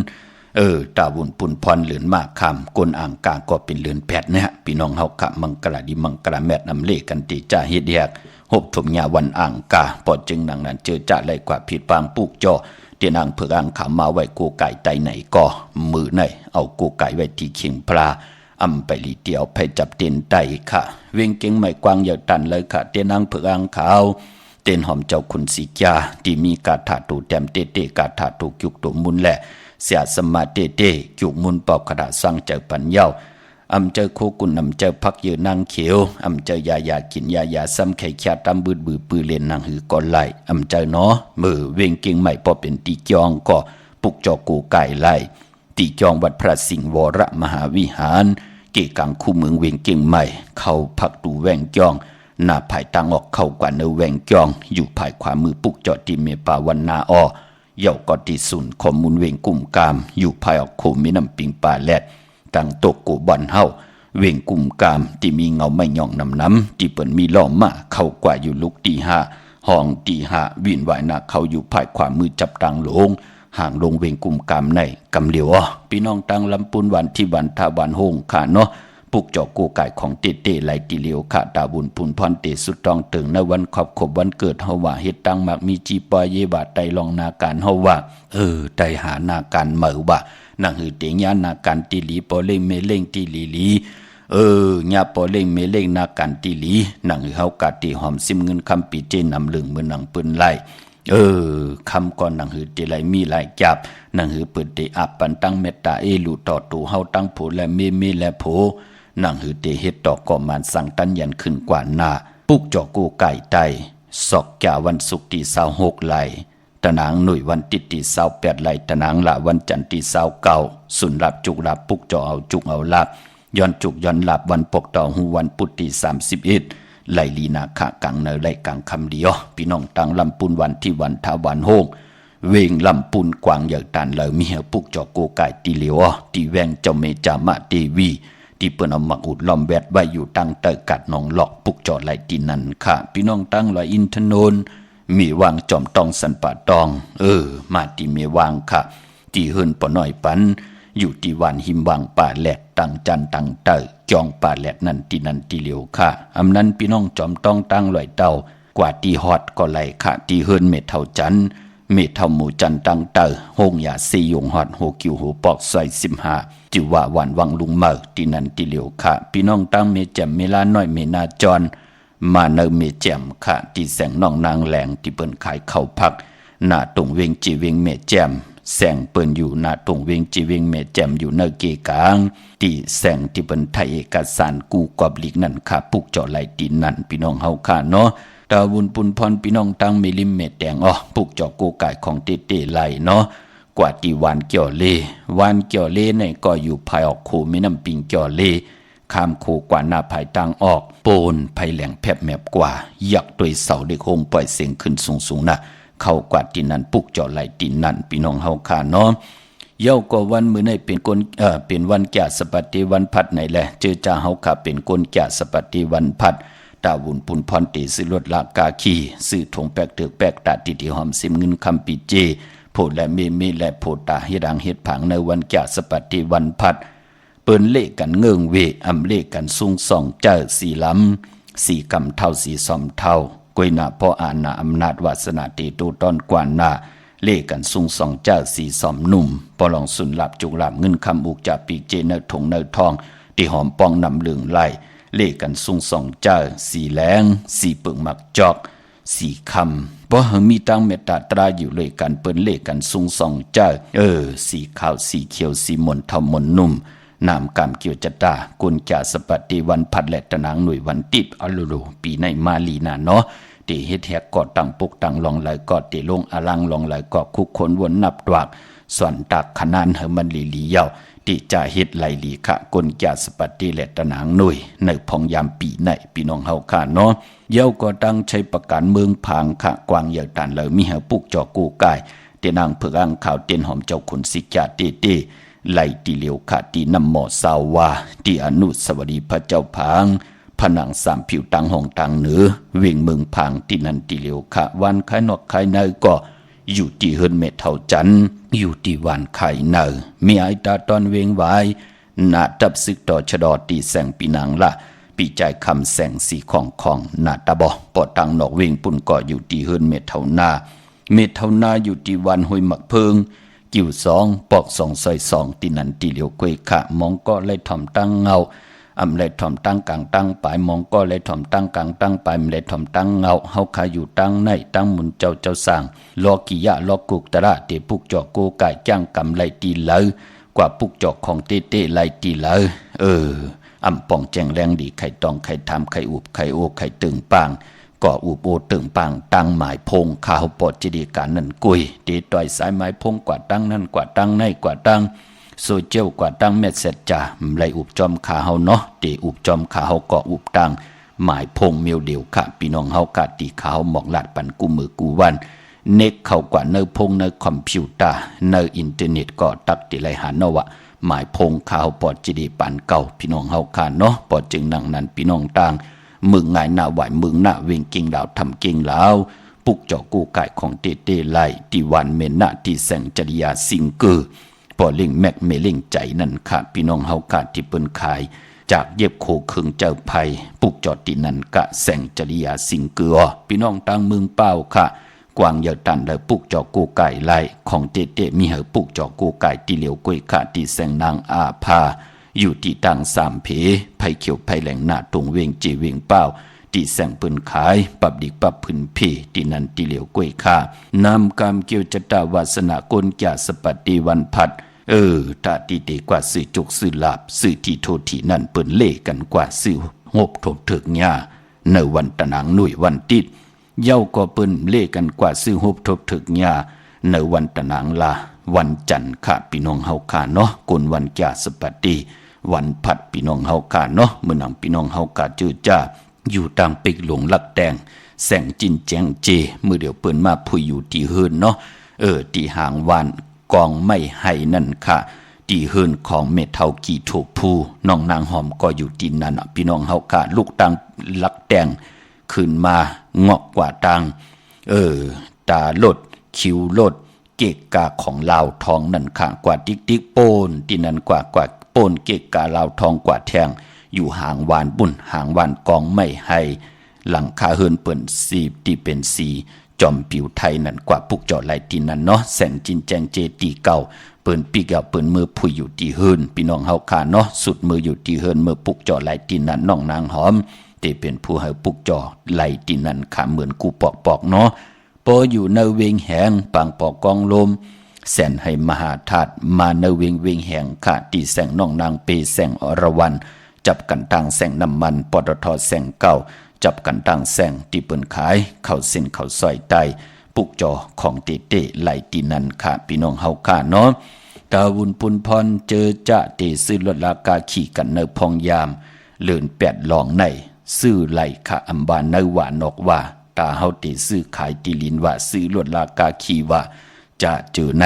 ตาบุญปุนพรเลือนมากคำกลอ่างกาก็เป็นเลือน8นะฮะพี่น้องเฮาค่ะมังกราดีมังกราแมดนำเลกันติจ้าเฮ็ดแยกหบถมยาวันอ่างกาปอดจึงดังนั้นเจอจะไหลกว่าผิดปางปุกจอเตียนางเผือกอ่างขามาไว้กูไก่ไตไหนก็มือไหนเอากูไก่ไว้ที่เขียงปลาไปลีเตียวไปจับเตียนไตค่ะเวียงเก่งไม่กว้างอย่าตันเลยค่ะเตียนางเผือกอ่างขาวเตียนหอมเจ้าคุณสีจาที่มีกาถาตูแต้มเตเตกาถาตูจุกตูมุนแหละเสียสมาเตเตจุกมุนปอกกระดาษสร้างเจ้าปัญญา เจอโคกุนเจอพักเยอนางเขียวเจอยากินยาซ้ำไข่แค่ตำบือปือเล่นนางหือก่อนไหลเจอเนาะมือเวงเก่งใหม่พอเป็นตีจองก็ปุกจอกูไก่ไหลตีจองวัดพระสิงห์วรมหาวิหารเกกังคู่เมืองเวงเก่งใหม่เข้าพักดูแวงจองหน้าภายตังออกเข้ากว่าเนแวงจองอยู่ภายขวามือปุกจอตีเมปาวันนาอเย่าก็ตีสุนข้อมูลเวงกุ่มกามอยู่ภายออกโคมีน้ำปิงป่าแลดตั้งโตกกูบ่อนเฮาเวงกุ่มกามที่มีเงาไม่ย่องน้ำที่เปิ้นมีล้อมมาเข้ากว่าอยู่ลุกตีห้าห้องตีห้าวินไหวหน้าเขาอยู่ภายขวามือจับตังลงห่างลงเวงกุ่มกามในกำเหลียวพี่น้องตังลำปูนวันที่วันทาวันโฮงค่ะเนาะปุกจอกูไก่ของเตไหลตีเหลียวค่ะตาบุญพุนพรเตสุดตองตึงในวันขอบขบวันเกิดเฮาว่าเฮ็ดตังมักมีจีปอยเยวาไตลองนาการเฮาว่าไตหานาการเหมือว่านังหือเตียงยานาการตีหลีปอเล่งเมเล่งตีหลีญาปอเล่งเมเล่งนาการตีหลีนังหือเฮากะตีหอมซิมเงินคำปีเจนำลึงเมื่อนังปืนไล่คำก่อนนังหือเตไหลมีหลายจับนังหือเปิดเตอับปันตั้งเมตตาลุต่อตูเฮาตั้งโผและเมและโผนังหือเตเฮ็ดต่อก่อมานสั่งตันยันขึ้นกว่าหน้าปุกจอกูไก่ไตศอกแก่วันศุกร์ที่26ไหลตะนางหน่วยวันติดที่28ไหลตะนางละวันจันทร์ที่29สุนรับจุกรับปุกจอเอาจุกเอาลับย้อนจุกย้อนลับวันปกต่อหูวันพุธที่31ไหลลีนาคะกังเนไหลกังคำเดียวพี่น้องตังลำปุนวันที่วันทาวันโฮงเวงลำปุนกวางอย่างตันเลยมีเหี่ยวปุกจอกูไก่ตีเหลียวตีแวงเจ้าเมจามะเทวีที่เปิ้นเอามาอุดล้อมแวดไว้อยู่ตั้งเตอกัดหนองหลอกปุกจอไหลตีนั่นค่ะพี่น้องตั้งลอยอินทนนมีวางจอมตองสันป่าตองมาที่มีวางค่ะที่เฮิรนปอน้อยปันอยู่ที่วันหิมวางป่าแหลกตั้งจันตั้งเตอจองป่าแหลกนั่นที่เหลียวค่ะนั้นพี่น้องจอมต้องตั้งลอยเต้ากว่าที่ฮอดก็ไหลค่ะที่เฮิรนเม็ดเท่าจันเมทาหมูจันตั้งเตอโฮงยาซียงฮอดโฮกิวโฮปอกซอย15จิว่าวันวังลุงเมอที่นั่นที่เหลียวค่ะพี่น้องตั้งเมแจ่มเมลาน้อยเมนาจรมาเนเมแจ่มค่ะที่แสงน้องนางแหลงที่เปิ้นขายข้าวผักหน้าตรงเวงจีเวงเมแจ่มแสงเปิ้นอยู่หน้าตรงเวงจีเวงเมแจ่มอยู่เนเกกลางที่แสงที่เปิ้นไทยเอกสารกูกอบลิกนั่นค่ะปุกเจาะไหลตีนั่นพี่น้องเฮาค่ะเนาะตาบุญปุนพรพี่น้องตั้งเมลิมเมแดงปุกเจาะกูไก่ของเตไหลเนาะกว่าที่วันเกี่ยวเลวันเกี่ยวเลเนี่ยก็อยู่ภายออกโคแม่น้ำปิงเกี่ยวเลข้ามโคกว่าหน้าภายตังออกโปนภายแหลงแผบแมบกว่ายักด้วยเสาเด็กโฮงปล่อยเสียงขึ้นสูงนะเข้ากว่าที่นั่นปุกเจาะไหลที่นั่นพี่น้องเฮาค่ะเนาะเย้าก็วันมื้อนี้เป็นวันแก่สปฏิวันพัดไหนแหละเจอจ่าเฮาค่ะเป็นคนแก่สปฏิวันพัดตาวุนปุนพรตีสิรถลากาคีซื้อถงแปกเตือกแปกตาติที่หอมซิมเงินคำปีเจโพดและเมและโพตาเฮ็ดดังเฮ็ดผังในวันแก่สปฏิวันพัดเปิ้นเลขกันเงิงเวเลขกันสูงส่องเจ้าสีลำสีกำเท่าสีซอมเท่ากวยหน้าพ่ออาณาอำนาจวาสนาตีตูตอนกว่าหน้าเลขกันสูงส่องเจ้าสีซอมหนุ่มปอลองสุนหลับจุกหลับเงินคำอุกจากปีเจเนถงเนทองที่หอมปองนำเหลืองไหลเลขกันสูงส่องเจ้าสีแหลงสีเปิงหมักจอกสีคำบ่มีตั้งเมตตาตราอยู่เลยกันเปิ้นเลขกันสูงส่องเจ้าสีขาวสีเขียวสีมนเท่ามนนุ่มนามกามเกียวจตากุญจาสปฏิวันพัดและตะนางหน่วยวันติบอลุโลปีในมาลีนาเนาะเตเฮ็ดแฮกกอดตั้งปุกตั้งลองไหลกอดเตลงอลังลองไหลกอดคุกคนวนนับตวากส่วนตักขนานเฮมันลีเยาติจะเฮ็ดไหลลีคะกุญจาสปฏิและตะนางหน่วยในพองยามปีในพี่น้องเฮาค่ะเนาะเย้าก็ตั้งใช้ประกันเมืองผางค่ะกวางเหยาตันเลยมีเฮาปุกจอกูกายเตนางเผือกอ่างข่าวเตียนหอมเจ้าขุนสิจาเตไหลตีเหลียวขาตีนำหมอสาวาตีอนุสวดีพระเจ้าผางผนังสามผิวตังห้องตังเหนือเวียงเมืองผางตีนันตีเหลียวขาวันคายนอกคายในก็อยู่ที่เฮินเมทเท่าจันอยู่ที่วันคายเนอมีไอตาตอนเวียงไว้นาดับซึกต่อชะดอตีแสงปีนางละปีใจคำแสงสีของนาตาบอปอตังนอกเวียงปุ่นก็อยู่ที่เฮินเมทเท่านาอยู่ที่วันห้วยหมักเพิงกิ่ว2ปอก2ซอย2ตีนันตีเหลียวกวยขะมองก็เลยถ่อมตั้งเงาเลยถ่อมตั้งกลางตั้งปลายมองก็เลยถ่อมตั้งกลางตั้งปลายเลยถ่อมตั้งเงาเฮาคาอยู่ตั้งในตั้งหมุนเจ้าสร้างลอกิยะลอกุกตระเตปุกจอโกกายจ้างกำไลตีเลย กว่าปุกจอกของเต้ๆไล่ตีเลยอำป่องแจงแรงดีไข่ตองไข่ทำไข่อุบไข่โอไข่ตึงปางก่ออุบโอตึงปางตั้งหมายพงข้าวปอดจิดีการนั่นกุยตีต่อยสายไม้พงกว่าตั้งนั่นกว่าตั้งในกว่าตั้งโซเจียวกว่าตั้งเม็ดเสร็จจ่าไหลอุบจอมขาเฮาเนาะตีอุบจอมขาเฮาก่ออุบตั้งหมายพงเมียวเดียวค่ะพี่น้องเฮากาตีขาวหมอกลาดปันกูมือกูวันเน็กเข้ากว่าเนอพงเนอคอมพิวเตอร์เนออินเทอร์เน็ตก็ตักติไหลหาเนาะวะหมายพงข้าวปอดจิดีปันเก่าพี่น้องเฮาคาเนาะปอดจึงนังนั้นพี่น้องต่างมึงง่ายหน้าไหวมึงหน้าเวงกิ่งดาวทำกิ่งลาวปุกเจาะกูไก่ของเต้ไล่ที่วันเมนนาที่แสงจริยาสิงเกอปอลิงแม็กเมลิงใจนั่นค่ะพี่น้องเฮากาที่เปิ้นขายจากเย็บโคเคืองเจ้าไผ่ปุกเจาะที่นั่นกะแสงจริยาสิงเกอพี่น้องต่างเมืองเป้าค่ะกวางเยาตันเลยปุกเจาะกูไก่ไล่ของเต้มีเหอปุกเจาะกูไก่ที่เหลียวกวยค่ะที่แสงนางอาภาอยู่ที่ต่างสามเพไผ่เขียวไผ่แหลงหน้าตรงเวงจีเวงเป้าที่แสงปืนขายปับดิกปับพื้นเพที่นันที่เหลียวกล้วยค่านำกรรมเกี่ยวจตาวาสนากลจ่าสปฏิวันพัดตาตีเดกว่าสื่อจุกสื่อลาบสื่อที่โทที่นั่นเปิ้นเล่กันกว่าสื่อหบถกถึกหญ้าในวันตะนางหน่วยวันติดเย้าก็เปิ้นเล่กันกว่าสื่อหบถกถึกหญ้าในวันตะนางลาวันจันทร์ค่ะพี่น้องเฮาค่ะเนาะกลวันจ่าสปฏิวันพัดพี่น้องเฮาค่ะเนาะมื้อนังพี่น้องเฮากะจื้อจ้าอยู่ต่างปิกหลวงลักแดงแสงจินแจงเจมือเดียวเปิ้นมาพุยอยู่ที่เฮือนเนาะที่หางวานกองไม่ให้นั่นค่ะที่เฮือนของเมเฒ่ากี่ถูกผู้น้องนางหอมก็อยู่ที่นั่นพี่น้องเฮาค่ะลูกตังลักแดงขึ้นมางอกกว่าตังตาลดคิวลดเกกกาของลาวทองนั่นค่ะกว่าติ๊กโปนที่นั่นกว่าโปนเกกกาลาวทองกว่าแทงอยู่ห่างวานบุญห่างวานกองไม่ให้หลังคาเฮือนเปิ้นสีที่เป็นสีจอมผิวไทยนั่นกว่าปุกเจาะไหลที่นั่นเนาะแสงจินแจงเจตีเก่าเปิ้นปีเก่าเปิ้นมือพุยอยู่ที่เฮือนพี่น้องเฮาค่ะเนาะสุดมืออยู่ที่เฮือนมือปุกเจาะไหลที่นั่นน้องนางหอมที่เป็นผู้ให้ปุกเจาะไหลที่นั่นค่ะเหมือนกูปอกเนาะปออยู่ในเวงแหงปางปอกกองลมแสนให้มหาธาตุมาในเวงแหงค่ะที่แสงน้องนางเปแสงอรวรรณจับกันตั้งแสงน้ำมันปตทแสงเก่าจับกันตั้งแสงที่เปิ้นขายเข้าเส้นเข้าซอยไตปุกจอของเต้ไหลตีนันค่ะพี่น้องเฮาค่ะเนาะกาวุนปุนพรเจอจะเตซื้อลดราคาขี่กันเนอพองยามเลื่อนแปดลองในซื้อไหลค่ะอัมบานเนอว่านอกว่าตาเฮาเตซื้อขายตีลินว่าซื้อลดราคาขี่ว่าจะเจอใน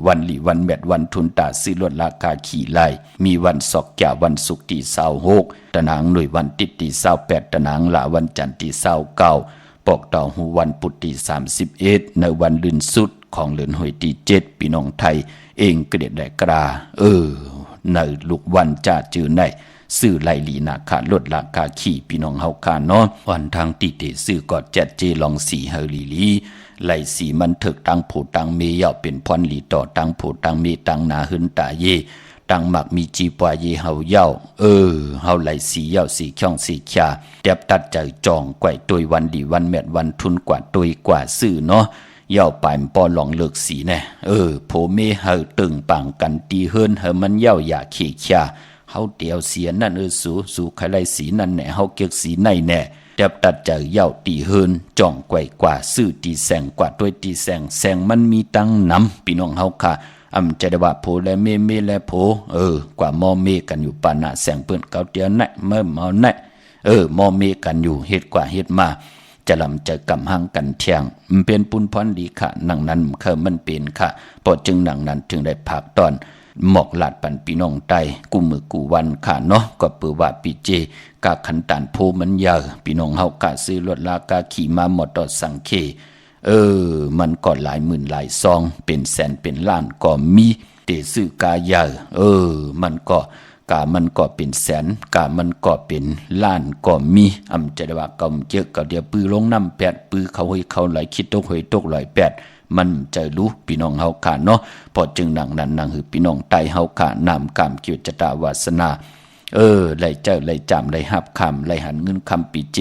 วันหลีวันแมดวันทุนตาซื้อลดราคาขี่ไล่มีวันศอกแก่วันศุกร์ที่26ตะนางหน่วยวันติดที่28ตะนางละวันจันทร์ที่29ปอกเต่าหูวันพุธที่31ในวันลื่นสุดของเลือนหวยที่7พี่น้องไทยเองกระเด็ดได้กราในลูกวันจะเจอในซื้อไล่ลีนาคาลดราคาขี่พี่น้องเฮาคาเนาะวันทางติเตซื้อก็แจ็ดเจลองสีเฮลีไหลสีมันถึกตังผู้ตังเมยาวเป็นพรหลีต่อตังผู้ตังเมตังนาหึนตาเยตังหมักมีจีปวาเยเฮาเย้าเฮาไหลสีเย้าสีช่องสีชาเตียบตัดใจจองไกวตวยวันดีวันแมดวันทุนกว่าตวยกว่าซื้อเนาะเย้าปายปอหลองเลิกสีแน่โผเมเฮาตึงปังกันตีเฮินเฮามันเย้าอย่าเขชาเฮาเตียวเสียนั่นสู่ใครไหลสีนั่นแน่เฮาเก็กสีในแน่เตียบตัดใจเย้าตีเฮินจ่องไกวกว่าซื้อตีแสงกว่าตวยตีแสงมันมีตังนำพี่น้องเฮาค่ะจะได้ว่าโพและเมและโพกว่ามอเมกันอยู่ปานะแสงเปิ้นเกาเตียนแน่เมื่อเมาแน่มอเมกันอยู่เฮ็ดกว่าเฮ็ดมาจะลำจะกำหังกันเที่ยงมันเป็นปุนพรดีค่ะนังนั้นเคยมันเป็นค่ะพอจึงนังนั้นจึงได้พักตอนหมอกลาดปันพี่น้องไตกูมือกูวันค่ะเนาะก็เปือว่าปีเจกะขันตานโพมันยาวพี่น้องเฮากะซื้อรถลากาขี่มาหมดต่อสังเคมันก็หลายหมื่นหลายซองเป็นแสนเป็นล้านก็มีเตซื้อกายามันก็มันก็เป็นแสนมันก็เป็นล้านก็มีจะได้ว่าก็เจอก็เดี๋ยวปือลงน้ำแปดปือเขาไหลคิดตกหวยตกลอยแปดมันใจรู้พี่น้องเฮาค่ะเนาะพอจึงนังนั้นนังคือพี่น้องไตเฮาค่ะนำกรรมเกี่ยวจตาวาสนาไหลเจ้าไหลจำไหลหับคำไหลหันเงินคำปีเจ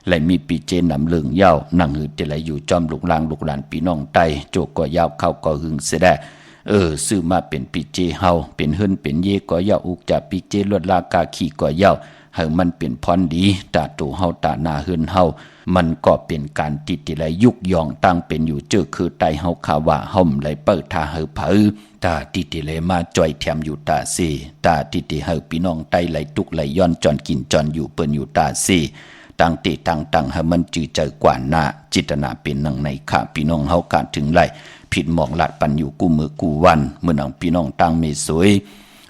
ไหลมีปีเจนำเลืองยาวนังหือจะไหลอยู่จอมลูกหลานพี่น้องไตโจกก็ยาวเข้าก็หึงเสด็จ ซื้อมาเป็นปีเจเฮาเป็นเฮิรนเป็นเยก็ย่าอุกจะปีเจลวดลากาขี้ก็ย่าให้มันเป็นพรดีตาตูเฮาตาหน้าเฮิรนเฮามันก็เป็นการติดไหลยุกยองตั้งเป็นอยู่เจอคือไตเฮาคาว่าเฮาไหลเปิดทาเฮาเผอตาติดไหลมาจ่อยแถมอยู่ตาเซตาติดเฮาพี่น้องไตไหลตุกไหลย้อนจอนกินจอนอยู่เปิ้นอยู่ตาเซต่างติต่างให้มันจือเจอกว่าหน้าจิตนาเป็นนังในข้าพี่น้องเฮากาถึงไหลผิดหมอกหลัดปันอยู่กู้มือกู้วันเมื่อนังพี่น้องต่างเมสวย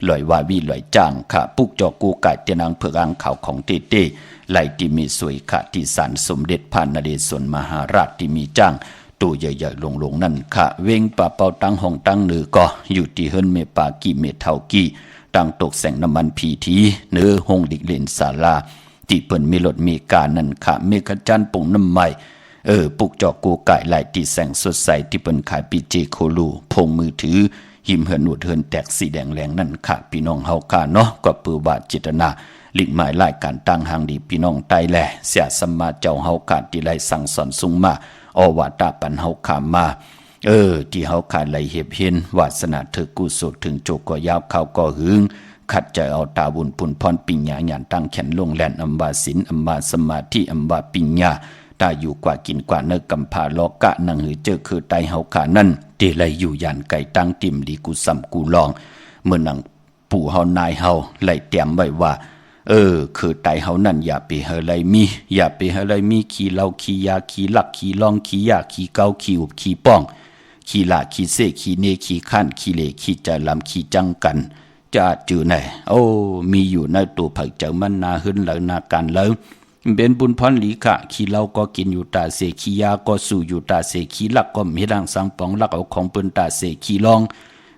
ลอยว่าวีลอยจ้างค่ะปุกจอกูไก่เตนางเผือกอ่างข่าวของเต้ไหลที่มีสวยค่ะที่ศาลสมเด็จพระนเรศวรมหาราชที่มีจ้างตัวใหญ่ๆลงนั่นค่ะเว้งป่าเป่าตั้งห้องตั้งเนือก็อยู่ที่เฮิรนเมปากี่เมเท่ากี่ตั้งตกแสงน้ำมันพีทีเนื้อห้องดิกเลนศาลาที่เปิ้นมีรถมีการนั่นค่ะเมฆจันทร์ปุ่งน้ำใหม่ปุกจอกูไก่ไหลที่แสงสดใสที่เปิ้นขายปีเจโคลูพงมือถือหิมเหินหนวดเหินแตกสีแดงแรงนั่นค่ะพี่น้องเฮาค่ะเนาะก็ปือว่าเจตนาลิกหมายรายการตั้งหางดีพี่น้องไตแลเสียสมมาเจ้าเฮาค่ะที่ไรสั่งสอนสุงมาอวาตาปันเฮาขามาที่เฮาขาไหลเห็บเห็นวาสนาเธอกุศลถึงโจก็ยาวเข้าก็หึงขัดใจเอาตาบุญปุนพรปิญญาญาณตั้งแขนลงแลนอัมบาศีลอัมบาสมาธิอัมบาปิญญาตาอยู่กว่ากินกว่าเนกำพาโลกะนังหือเจอคือไตเฮาขานั่นเตไหลอยู่ยันไก่ตั้งติ่มดีกูซ้ำกูลองเมื่อนังปู่เฮานายเฮาไหลเตรียมไว้ว่าคือไตเฮานั่นอย่าไปเฮไรมีอย่าไปเฮไรมีขี้เหล้าขี้ยาขี้ลักขี้ลองขี้ยาขี้เกาขี้อุบขี้ป้องขี้ละขี้เสขี้เนขี้ขั้นขี้เลขี้จะลำขี้จังกันจะจือไหนมีอยู่ในตัวผักเจ้ามันนาหึนแล้วนาการแล้วเป็นบุญพรหลีกะขี้เหล้าก็กินอยู่ตาเสขี้ยาก็สู่อยู่ตาเสขี้ลักก็มีดังสังปองลักเอาของเปิ้นตาเสขี้ลอง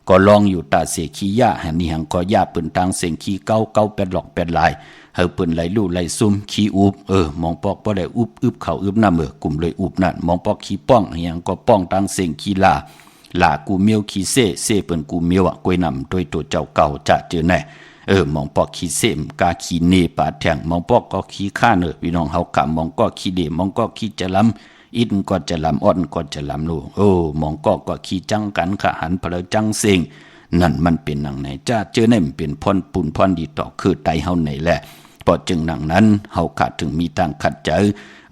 ก็ลองอยู่ตาเสขี้ยาหันนี่หังก็ยาเปิ้นตังเสียงขี้เก้าเป็ดหลอกเป็ดลายเฮาเปิ้นไหลลู่ไหลซุ่มขี้อุบมองปอกบ่ได้อุบอึบเข้าอึบน้ำกลุ่มเลยอุบนั่นมองปอกขี้ป้องหังก็ป้องตังเสียงขี้ลากูเมียวขี้เสเปิ้นกูเมียวกวยนำโดยตัวเจ้าเก่าจะเจอแน่มองปอกขี้เสมกาขี้เนปาแทงมองปอกก็ขี้ข้าพี่น้องเฮากะมองก็ขี้เดมองก็ขี้จะลำอินก็จะลำอ่อนก็จะลำลูมองก็ขี้จังกันขะหันเพลจังเสียงนั่นมันเป็นหนังไหนจ้าเจอแน่มันเป็นพรปุ่นพรดีต่อคือไตเฮาไหนแหละพอจึงหนังนั้นเฮาขาดถึงมีตั้งขัดใจ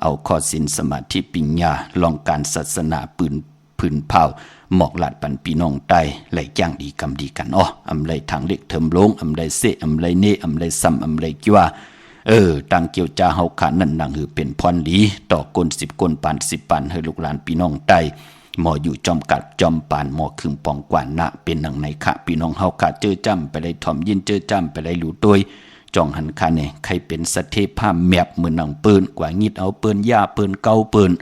เอาข้อศีลสมาธิปัญญาลองการศาสนาพื้นเผาหมอกหลาดปันพี่น้องไตไหลย่างดีกำดีกันอำไรทางเล็กเทิมลงอำไรเสอำไรเนอำไรซ้ำอำไรกิ้วตังเกี่ยวจาเฮาขานั่นนังหือเป็นพรดีต่อกน10 กนปาน10 ปานให้ลูกหลานพี่น้องไตหมออยู่จอมกัดจอมปานหมอคึงปองกว่านะเป็นหนังในขะพี่น้องเฮาขาเจอจ้ำไปเลยถ่อมยินเจอจ้ำไปเลยหลูตวยจองหันคาเนี่ยใครเป็นสเทพาแมบเหมือนหนังปืนกว่างิดเอาปืนย่าปืนเก่าปืน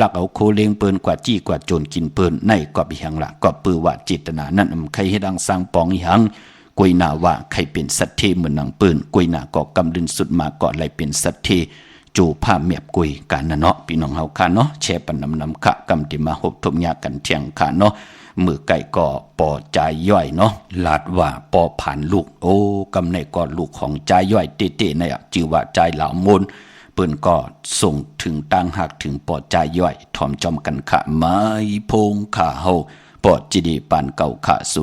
ลักเอาโคเลงเปิ้นกว่าจี้กว่าโจรกินเปิ้นในก็บิหังละก็ปือว่าเจตนานั่นใครให้ดังสร้างปองหังกวยนาว่าใครเป็นสัตเทเหมือนหนังเปิ้นกวยนาก็กำลินสุดมาก็ไหลเป็นสัตเทจูผ้าเมียบกวยกันนะเนาะพี่น้องเฮาค่ะเนาะแชร์ปันนำขะกำที่มาหบทมยากันเที่ยงค่ะเนาะมือไก่ก็ปอใจย่อยเนาะลาดว่าปอผ่านลูกกำในก็ลูกของใจย่อยเต้ๆเนี่ยชื่อว่าใจเหล่ามนเปิ้นก็ส่งถึงตั้งหักถึงปอดใจย่อยถอมจอมกันขะไม้พงขาเฮาปอดจีดีปานเก่าขะส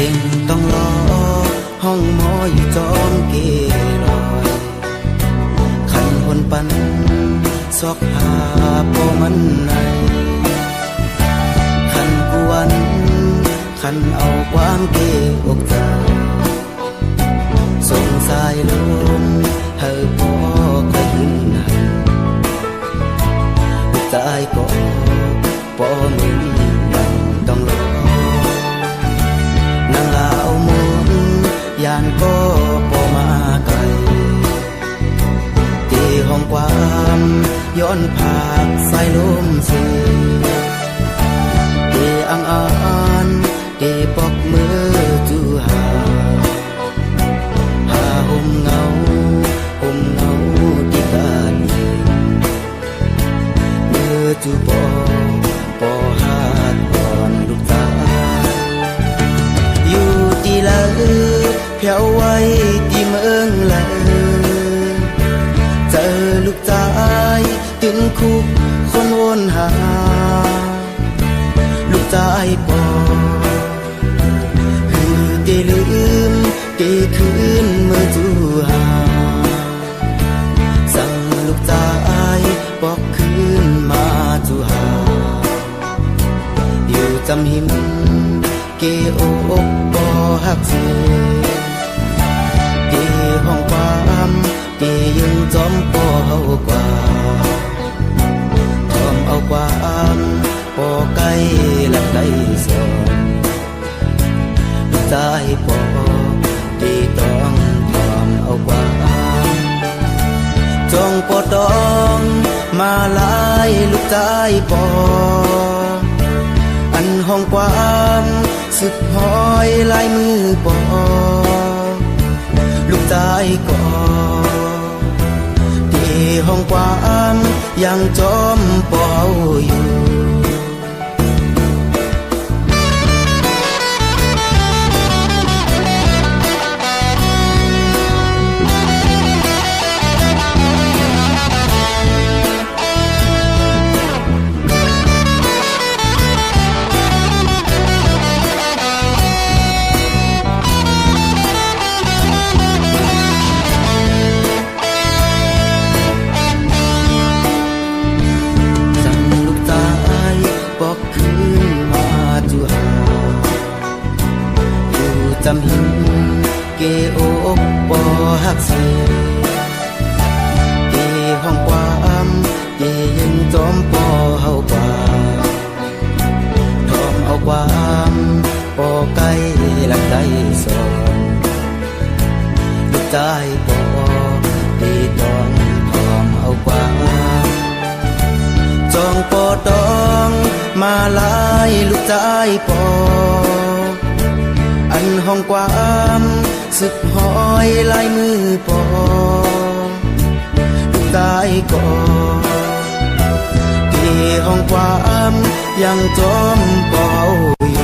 ิ่งต้องรอห้องหมออยู่จอมเกลอยขันคนปันซอกหาพอมันไหนขันกวนขันเอาความเกอกใจสงสายลมเธอพอเคยยินหันใจก็พอมึงยังต้องรอนางลาวมุนยานก็พอมาไกลที่ห้องความย ย้อนผากสายลมเสียเดอังอานเดปอกมือจูหาห่มเงาที่กันมือจูปอหาดอ่อนลูกตาอยู่ที่ละเพียวไว้ที่เมืองละเจอลูกตายถึงคุกคนวนหาลูกตายปอคือได้ลืมได้คืนเมื่อจูหาสั่งลูกตายบอกคืนมาจูหาอยู่จำหิมเกอกปอหักเสียเกห้องความเกยังจอมปอเฮากว่าทอมเอาความปอไก่หลักได้สอนใจปอที่ต้องทอมเอาความจงปอดองมาลายลูกใจปออันห้องความสึกหอยลายมือปอลูกใจก่อที่ห้องความยังจอมปออยู่จำหินเกอกปอหักเสียเกห้องความเกยังจอมปอเฮากว่าทอมเอาความปอไก่หลักได้สอนลูกใจปอที่ต้องทอมเอาความจองปอตองมาลายลูกใจปออันห้องความสึกหอยลายมือปอลูกตายก่อที่ห้องความยังจอมปออยู่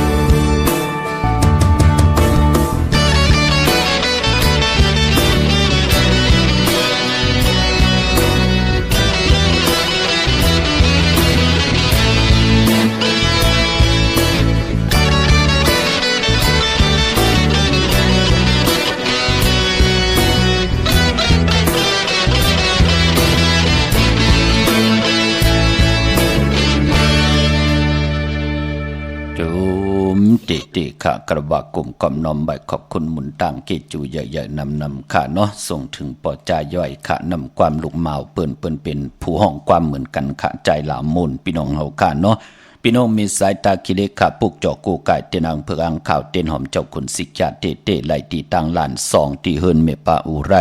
ติค่ะกระบะกลุ่มกอมนอมใบขอบคุณหมุนต่างเกจูใหญ่ๆนำค่ะเนาะส่งถึงปอจาย่อยค่ะนำความลูกเมาเปิ้นเป็นผู้ห้องความเหมือนกันค่ะใจหลามุนพี่น้องเฮาค่ะเนาะพี่น้องมีสายตาคิเลค่ะปุกจอกกูไก่เตนังเพื่ออังข่าวเต้นหอมเจ้าคุณสิจาเตไหลตีตังหลาน2ที่เฮิรนเมปาอุไร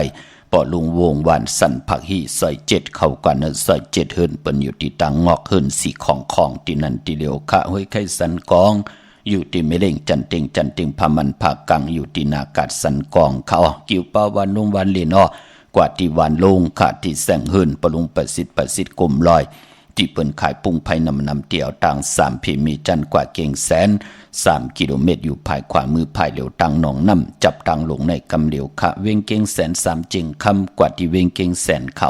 ปอลุงวงหวานสันผักฮีซอย7เข้ากันซอย7เฮิรนเปิ้นอยู่ที่ตังงอกเฮิรนสีของที่นั่นที่เลียวค่ะห้วยไข่สันกองอยู่ที่เมเล่งจันเต็งพามันภาคกลางอยู่ที่นากาศสันกองเขากิ่วปาวันลุงวันเลนอกว่าที่วันลงขาดที่แสงเฮิรนปลุงประสิทธิ์กลมลอยที่เปิ้นขายปุ้งไผ่นำเตี่ยวต่าง3เพมีจันกว่าเก่งแสน3กิโลเมตรอยู่ภายขวามือภายเหลียวตังหนองน้ำจับตังลงในกำเหลียวค่ะเวงเก่งแสน3จิงคำกว่าที่เวงเก่งแสนเขา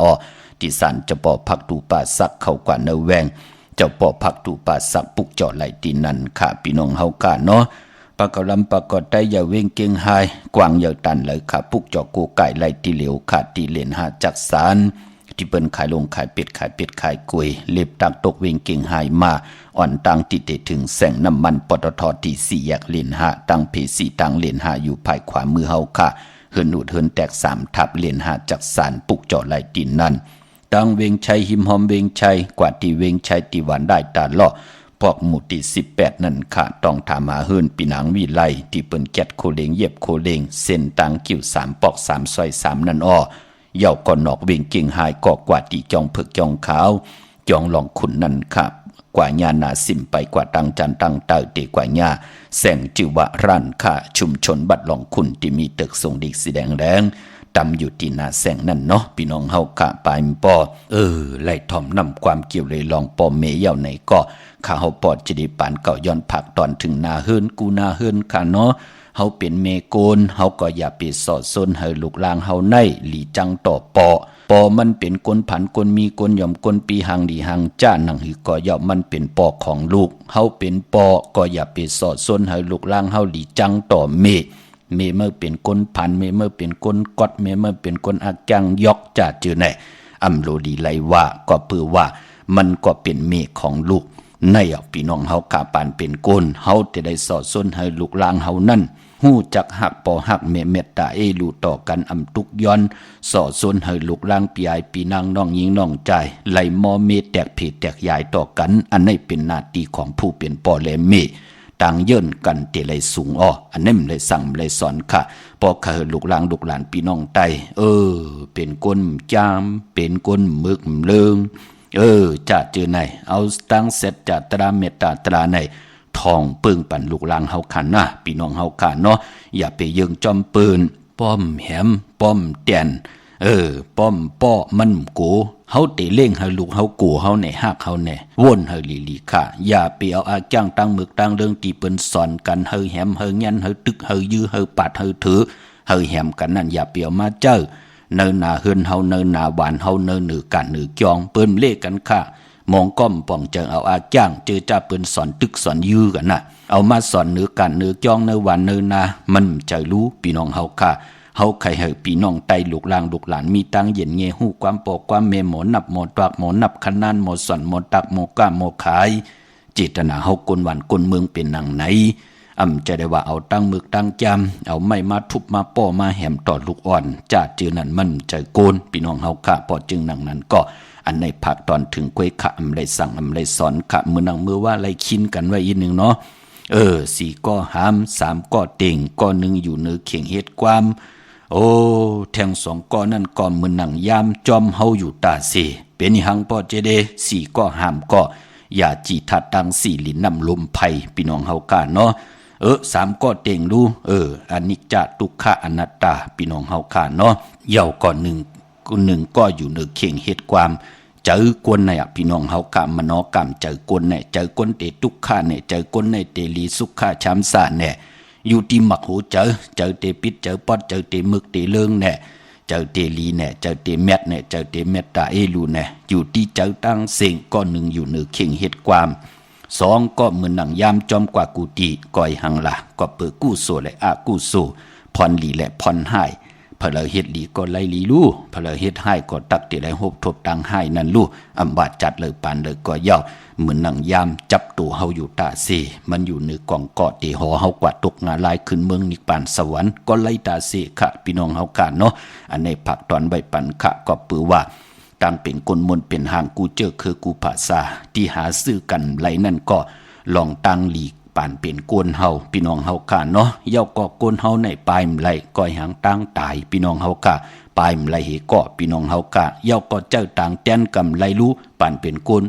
ที่สันจะปอพักดูป่าสักเข้ากว่าเนแวงเจ้าปอพักดูป่าสักปุกจอดไหลตีนันค่ะพี่น้องเฮากะเนาะปากกลำปากกอดได้อย่าเวงเก่งหายกวางอย่าตันเลยค่ะปุกจอกูไก่ไหลตีเหลียวค่ะตีเลนหาจักสารที่เปิ้นขายลงขายเป็ดขายกุยเล็บตักตกเวงเก่งหายมาอ่อนตังติดถึงแสงน้ำมันปตทที่4แยกเลนหาตังเพสีตังเลนหาอยู่ภายขวามือเฮาค่ะเฮิรนอุดเฮิรนแตก3ทับเลนหาจักสารปุกจอดไหลตีนันตังเวงชัยหิมหอมเวงชัยกว่าที่เวงชัยที่หวานได้ตาล่อพอกหมู่ที่18นั่นค่ะต้องถามหาเฮิรนปีนางวิไลที่เปิ้นแกดโคเลงเย็บโคเลงเส้นตังกิ่ว3ปอก3ซอย3นั่น เย่าก่อนนอกเวงเก่งหายก่อกว่าตีจองเผือกจองขาวจองหลองขุนนั่นครับกว่าญานาสิมไปกว่าตังจันตังเตอตีกว่าญาแสงจิวะรันค่ะชุมชนบัดหลองขุนที่มีตึกทรงดิกสีแดงแดงตำอยู่ที่นาแสงนั่นเนาะพี่น้องเฮากะปายมปอไล่ทอมนำความเกี่ยวเลยลองปอเมเย่าไหนก็ข้าเฮาปอดจะได้ปานเก่าย้อนผักตอนถึงนาเฮิรนกูนาเฮิรนค่ะเนาะเฮาเป็นเมโกนเฮาก็อย่าไปสอดซนให้ลูกลางเฮาในหลีจังต่อปอมันเป็นกลผันกลมีกลย่อมกลปีหังดีหังจ้าหนังหือก็ย่อมมันเป็นปอของลูกเฮาเป็นปอก็อย่าไปสอดซนให้ลูกลางเฮาหลีจังต่อเมเมื่อเป็นกลผันเมื่อเป็นกลกอดเมื่อเป็นกลอักจังยอกจ่าจือไหนอำโลดีไลว่าก็เพื่อว่ามันก็เป็นเมของลูกในพี่น้องเฮากะปานเป็นกลเฮาจะได้สอดซนให้ลูกลางเฮานั่นฮู้จักหักปอหักเมตตาลูต่อกันอำตุกย้อนสอดซนให้ลูกลางปียปีนางน้องหญิงน้องใจไหลมอเมแตกเพแตกยายต่อกันอันนี้เป็นหน้าที่ของผู้เป็นปอและเมต่างเยินกันเตเลยสูงอันนี้เลยสั่งเลยสอนค่ะพอเคยลูกหลานพี่น้องไตเป็นก้นจามเป็นก้นมึกเลิงจะเจอไหนเอาตั้งเสร็จจะตราเมตตาตราไหนทองปึ้งปั่นลูกหลานเฮาขันนะพี่น้องเฮาขันเนาะอย่าไปยิงจอมปืนป้อมแหมป้อมแตนป้อมป้อมันกูเฮาเตเล่งให้ลูกเฮากูเฮาไหนฮักเฮาแน่วนเฮาลีค่ะอย่าไปเอาอาจ้างตั้งมึกตั้งเรื่องที่เปิ้นสอนกันเฮาแหมเฮายันเฮาตึกเฮายื้อเฮาปัดเฮาถือเฮาแหมกันนั่นอย่าไปเอามาเจอเนินนาเฮือนเฮาเนินนาหวานเฮาเนินหนือกันหนือจองเปิ้นเล่กันค่ะมองก้อมป่องเจอเอาอาจ้างเจอจ้าเปิ้นสอนตึกสอนยื้อกันน่ะเอามาสอนหนือกันหนือจองเนินหวานเนินนามันใจรู้พี่น้องเฮาค่ะเฮาใครให้พี่น้องไตลูกลางลูกหลานมีตังเย็นเงหู้ความปอกความเมหมอนับหมอตากหมอนับคันนานหมอสอนหมอตักหมอก้าหมอขายเจตนาเฮากลหวานกลเมืองเป็นหนังไหนจะได้ว่าเอาตั้งมึกตั้งจำเอาไม้มาทุบมาป้อมาแหมต่อลูกอ่อนจ่าจือนั้นมันใจโกนพี่น้องเฮาค่ะพอจึงหนังนั้นก็อันในภาคตอนถึงกวยขะได้สั่งได้สอนขะมือนังมือว่าไรคินกันไว้อีกหนึ่งเนาะ4ก็หาม3ก็เต่งก็1อยู่เนื้อเข่งเฮ็ดความแทง2ก้อนนั่นก้อนมือหนังยามจอมเฮาอยู่ตาเสเป็นหังปอเจเด4ก็ห้ามก็อย่าจีทัดตัง4ลินนำลมไผ่พี่น้องเฮากาเนาะ3ก็เต่งรู้อนิจจตุกขะอนัตตาพี่น้องเฮากาเนาะเย่าก่อน1ก็อยู่เนื้อเข่งเฮ็ดความเจอกวนในพี่น้องเฮากามมโนกรรมเจอกวนในเจอกวนเตทุกขะเนี่ยเจอกวนในเตลีสุขะชามสะเนี่ยอยู่ที่หมักหูเจอเตปิดเจอปอดเจอเตมึกเตเลิงเนี่ยเจอเตลีเนี่ยเจอเตเม็ดเนี่ยเจอเตเม็ดตาลูเนี่ยอยู่ที่เจอตั้งเสียงก้อน1อยู่เนื้อเข่งเฮ็ดความ2ก็มือหนังยามจอมกว่ากุฏิก่อยหังละก็เปิดกู้โซและอากู้โซพรหลีและพรหายพะเลเฮ็ดหลีก็ไล่หลีลู่พะเลเฮ็ดหายก็ตักเตไลหบทบตังหายนั่นลู่อำบาดจัดเลยปานเลยก็ยาวเหมือนหนังยามจับตัวเฮาอยู่ตาเสมันอยู่ในกองเกาะที่หอเฮากว่าตกงาลายขึ้นเมืองนิปานสวรรค์ก็ไล่ตาเสค่ะพี่น้องเฮากาเนาะอันในผักตอนใบปันค่ะก็ปือว่าตั้งเป็นคนมนเป็นหางกูเจอคือกูภาษาที่หาซื้อกันไหลนั่นก็ลองตั้งหลีกปานเป็นกวนเฮาพี่น้องเฮากาเนาะเย่าก็กวนเฮาในปลายไหลก้อยหางตั้งตายพี่น้องเฮากาปลายไหลเหก็พี่น้องเฮากาเย่าก็เจ้าต่างแต้นกำไหลรู้ปานเป็นกวน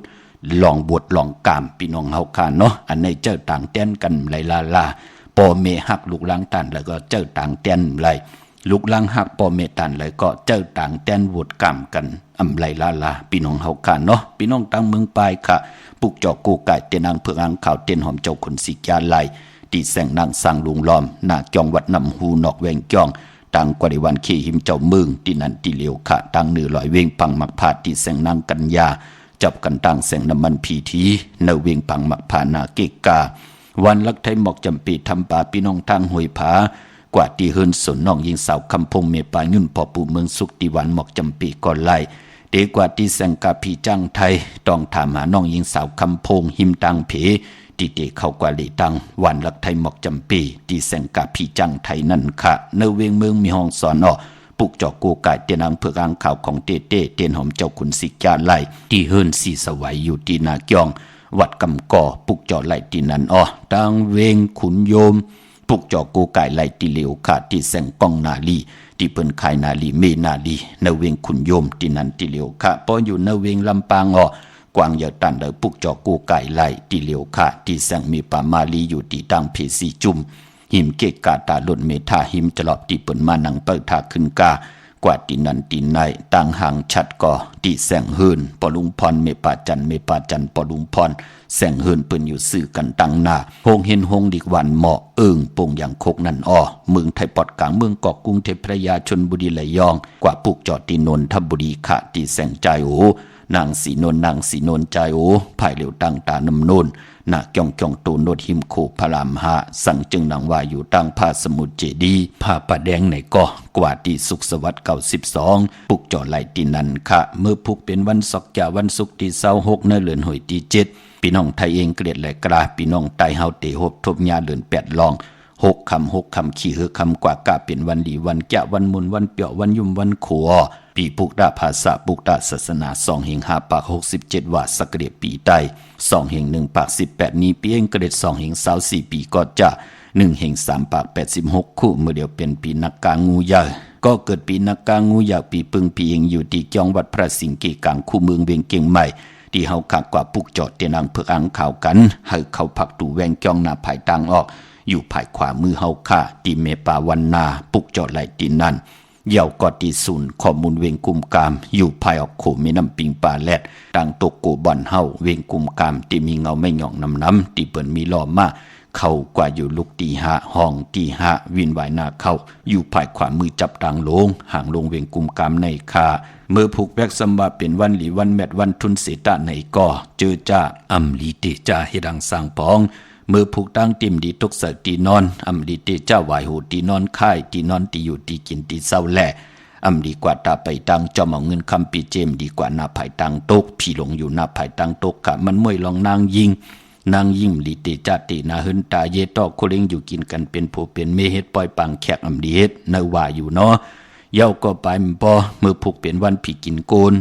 ลองบวชลองกามพี่น้องเฮาค่ะเนาะอันในเจ้าต่างแต้นกันไหลลาปอเมหักลูกล้างตันแล้วก็เจ้าต่างแต้นไหลลูกล้างหักปอเมตันแล้วก็เจ้าต่างแต้นบวชกามกันไหลลาพี่น้องเฮาค่ะเนาะพี่น้องตั้งเมืองปลายค่ะปุกจอกกูไก่เตนางเผือกอังข่าวเตนหอมเจ้าคนสิกาไหลตีแสงนางสังลุงล้อมหน้าจองวัดนำหูนอกแวงจองตังกว่าในวันขี้หิมเจ้าเมืองที่นั่นที่เลียวค่ะตังเหนือลอยเวงพังมักพาดที่แสงนางกัญญาจับกันตั้งแสงน้ำมันพีทีเนเวียงพังมักพานาเกกาวันลักไทยหมอกจำปีทำป่าพี่น้องทางห้วยผากว่าที่เฮิรนสนน้องยิงสาวคำพงเมปายุ่นพอปู่เมืองสุขที่วันหมอกจำปีก่อนไล่เด็กกว่าที่แสงกาพีจังไทยต้องถามหาน้องยิงสาวคำพงหิมตังเพตีเตเข้ากว่าลีตังวันลักไทยหมอกจำปีที่แสงกาพีจังไทยนั่นค่ะเนเวียงเมืองมีห้องสอนปุกจอกกูไก่เตียนางเผือกอ่างข่าวของเต้เตียนหอมเจ้าขุนสิกาไลที่เฮิรนสีสวัยอยู่ที่นาเกียงวัดกำก่อปุกจอไลที่นั่นตั้งเวงขุนโยม ปุกจอกูไก่ไหลติเหลียวขาดที่แสงกองนาลีที่เปิ้นขายนาลีเมนาลีนเวงขุนโยมที่นันติเหลียวขาปออยู่นเวงลำปางกวางเหยาตันเดอปุกจอกูไก่ไหลติเหลียวขาที่แสงมีปามาลีอยู่ที่ตังเพสีจุมหิมเกกาตาลุนเมธาหิมจลอบที่เปิ้นมานังเปิดทาขึ้นกากว่าที่นันที่ในต่างห่างชัดก่อที่แสงหืนปอลุงพรเมปาจันปอลุงพรแสงหืนเปิ้นอยู่สื่อกันตั้งหน้าโฮงเห็นโฮงดิกวันเหมาะปงอย่างโคกนั่นเมืองไทยปอดกลางเมืองเกาะกรุงเทพพระยาชลบุรีระยองกว่าปุกจอดที่นนทบุรีขะที่แสงใจนางสีนนใจภายเหลียวตั้งตานำนนนาเกี่ยงตูนโนดหิมโคพระรามหาสั่งจึงนางว่าอยู่ตั้งผ้าสมุทรเจดีผ้าปะแดงในก่อกว่าที่สุขสวัสดิ์92ปุกจอดไหลที่นันค่ะเมื่อพุกเป็นวันศกจะวันศุกร์ที่26ในเดือนหอยที่7พี่น้องไทยเองเกลียดและกราพี่น้องไตเฮาเตหบทบญาเดือน8ลอง6คำขี่คำกว่ากะเป็นวันดีวันแกะวันมุนวันเปียววันยุ่มวันขัวปีปุกดาภาษาปุกดาศาสนา2แห่ง5ปาก67ว่าสักเดียปีใต้2แห่ง1ปาก18นี้ปีเองเกลียด2แห่ง24ปีก็จะ1แห่ง3ปาก86คู่เมื่อเดียวเป็นปีนักกางูใหญ่ก็เกิดปีนักกางูใหญ่ปีปึงปีเองอยู่ที่จังหวัดพระสิงห์กีกลางคู่เมืองเวียงเก่งใหม่ที่เฮาคักกว่าปุกจอดเตนังเพื่ออังข่าวกันให้เขาพักตูแวงจ้องหน้าภายต่างออกอยู่ภายขวามือเฮาค่าที่เมปาวันนาปุกจอดไหลตีนั่นเย่ากอตีศูนย์ข้อมูลเวงกุมกามอยู่ภายออกโขมีน้ำปิงปลาแลดดังตกโกบ่อนเฮาเวงกุมกามที่มีเงาไม่หย่องน้ำที่เปิ้นมีล้อมาเข้ากว่าอยู่ลุกตีหะห้องตีหะวินไหวหน้าเข้าอยู่ภายขวามือจับตังลงห่างลงเวงกุมกามในคาเมื่อผูกแบกสมบัติเป็นวันหลีวันแมดวันทุนเสตะในก่อเจอจ้าอำลีเตจ้าเฮดังสร้างปองเมื่อผูกตั้งติ่มดีทุกเสตีนอนอำลีเตจ้าไหวหูตีนอนค่ายตีนอนตีอยู่ตีกินตีเศร้าแหล่อำดีกว่าตาไปตังจอมเอาเงินคำปีเจมดีกว่าหน้าภายตังตกพี่หลงอยู่หน้าภายตังตกกะมันมวยลองนางยิงลีเตจ้าตีนาหึนตาเยตอกโคเล้งอยู่กินกันเป็นผู้เป็นเมเฮ็ดปล่อยปังแขกอำดีเฮ็ดเนว่าอยู่เนาะเย้าก็ไปมันพอเมื่อผูกเป็นวันผีกินโกน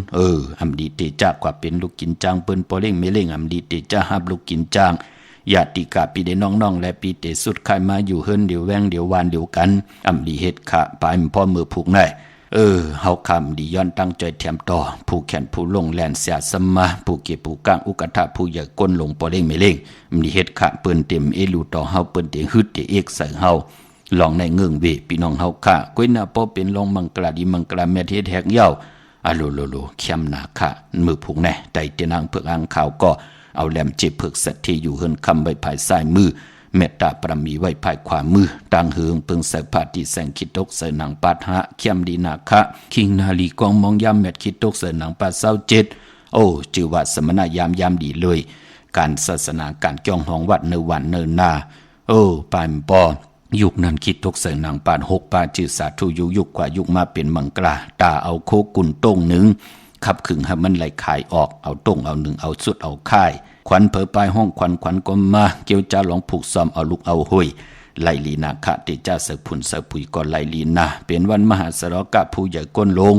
อำดีเตจ้ากว่าเป็นลูกกินจางเปิ้นปอเล้งเมเล้งอำดีเตจ้าฮับลูกกินจางญาติกาปีเดน้องๆและปีเตสุดใครมาอยู่เฮิรนเดี๋ยวแวงเดี๋ยววานเดี๋ยวกันอำดีเฮ็ดขะไปมันพอมือผูกได้เฮาคำดีย้อนตั้งใจแถมต่อผู้แขนผู้ลงแลนเสียสมาผู้เก็บผู้กลางอุกทะผู้ใหญ่ก้นลงปอเล้งเมเล้งมีเฮ็ดขะเปิ้นเต็มเอลูต่อเฮาเปิ้นเตฮึดเตเอกใส่เฮาลองในเงืองเวพี่น้องเฮาค่ะก้อยหน้าป้อเป็นลองมังกราดีมังกราแม่เทศแหกเหย้าอะโลเข้มหนาค่ะมือผูกแน่ใดเตนางเผือกอ่างขาวก็เอาแหลมเจ็บเผือกสัตที่อยู่เฮิรนคำไว้ภายซ้ายมือเมตตาปรมีไว้ภายขวามือต่างเฮืองเปิงใส่ผ้าที่แสงคิดตกใส่หนังปาดหะเข้มดีนาคะคิงนาลีกองมองยามเม็ดคิดตกใส่หนังปาด27จือว่าสมณะยามดีเลยการศาสนาการจ้องห้องวัดเนวันเนนาปานปอยุคนั้นคิดตกใส่หนังปาด6ปาจือสาธุยุคกว่ายุคมาเป็นมังกราตาเอาโคกุนต้งหนึ่งขับขึงให้มันไหลขายออกเอาต้งเอาหนึ่งเอาสุดเอาค่ายขวัญเผอปลายห้องขวัญก็มาเกี่ยวจ้าหลองผูกซ้อมเอาลูกเอาห้ยไลลีนาคะเตจ้าเสผุนเสผุยก็ไลลีนาเป็นวันมหาสรกะผู้ใหญ่ก้นลง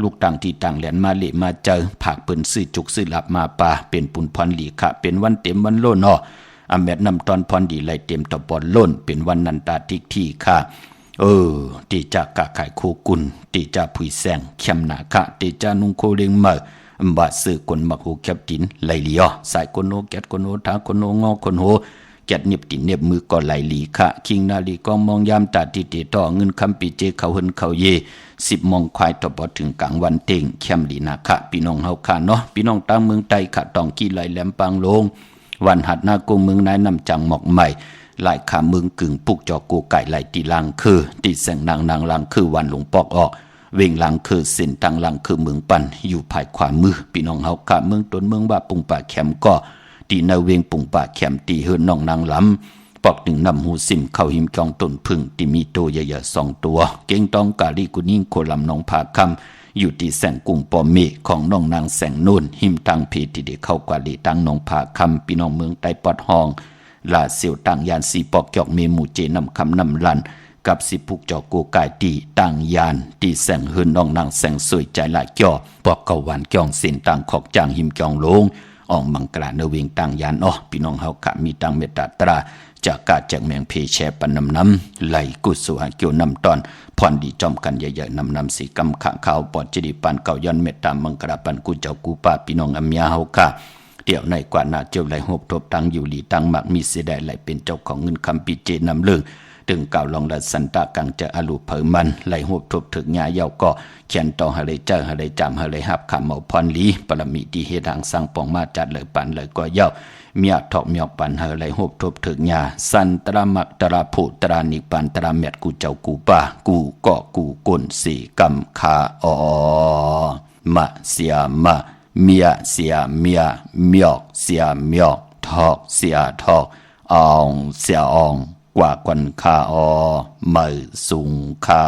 ลูกต่างที่ต่างแหลนมาเละมาเจอผักเปิ้นซื้อจุกซื้อหลับมาปาเป็นปุนพรหลีคะเป็นวันเต็มวันโลนอแมดนำตอนพรดีไลเต็มตะบอนล้นเป็นวันนันตาทิกที่ค่ะตีจ้ากะขายโคกุนตีจ้าผุยแสงเข้มนาคะตีจ้านุงโคเล็งมาบาซื้อคนมักหูแคบตินไหลลีสายคนโหแกดคนโหทาคนโหงอคนโหแกดเนียบตินเนียบมือก็ไหลลีค่ะคิงนาลีก็มองยามตาติเตต่อเงินคำปีเจเขาเฮินเขาเย10มองควายต่อพอถึงกลางวันเต็งเข้มลีนาคะพี่น้องเฮาค่ะเนาะพี่น้องต่างเมืองไต้ค่ะต้องกี่ไหลแหลมปางลงวันหัดหน้ากงเมืองนายนำจังหมอกใหม่หลายขาเมืองกึ่งปุกจอกูไก่ไหลตีลังคือตีแสงนางลังคือวันหลงปอกออกเวงหลังคือเส้นทางหลังคือเมืองปันอยู่ภายขวามือพี่น้องเฮากะเมืองตนเมืองว่าปุงป่าแคมก็ตีในเวงปุงป่าแคมตีเฮือนน้องนางลำปอกหนึ่งนำหูซิมเข้าหิมจองต้นพึ่งที่มีตัวใหญ่ๆ2ตัวเก่งต้องกาลีกุนิ่งโคลำน้องผาคำอยู่ที่แสงกุ่งปอเมของน้องนางแสงนุ่นหิมตังเพที่ได้เข้ากว่าลีตังน้องผาคำพี่น้องเมืองใต้ปอดห้องลาเสียวต่างยานสีปอกจอกเมหมู่เจนำคำนำลันกับสิพุกจอกูกายตีต่างยานตีแสงหืนน้องนางแสงสวยใจหลายจ่อปอกเกาหวานจ้องเส้นต่างขอกจางหิมจองลงออกมังกราเนเวงต่างยานพี่น้องเฮาขะมีต่างเมตตาตรา จากกาจากเมียงเพแชปันน้ำไหลกุศลหาเกี่ยวนำตอนผ่อนดีจอมกันใหญ่ๆนำสีกำขะขาวปอดจดีปันเก่าย้อนเมตตามังกรปันกูเจ้ากูป้าพี่น้องอำยาเฮากะเดี๋ยวในกว่านาเจ้าไหลหบทบตังอยู่หลีตังมักมีเสดไหลเป็นเจ้าของเงินคำปีเจนำเลืองถึงเก่าลองละสันตากังจะอลูเผยมันไหลหบทบถึงญาเยาก็เขียนต่อหะเลยเจอหะเลยจำหะเลยหับขำเอาพรลีปรมีดีเฮดังสร้างปองมาจัดเลยปันเลยก็เย้าเมียถอกเมียปันหะเลยหบทบถึงญาสันตระมักตระผูตรานิปันตระเม็ดกูเจ้ากูป้ากูก็กูกุนสีกำคาอมะเสียมะเมียเสียเมียเมียกเสียเมียกทอกเสียทอกอองเสียอองกว่าควันคาอมือสูงคา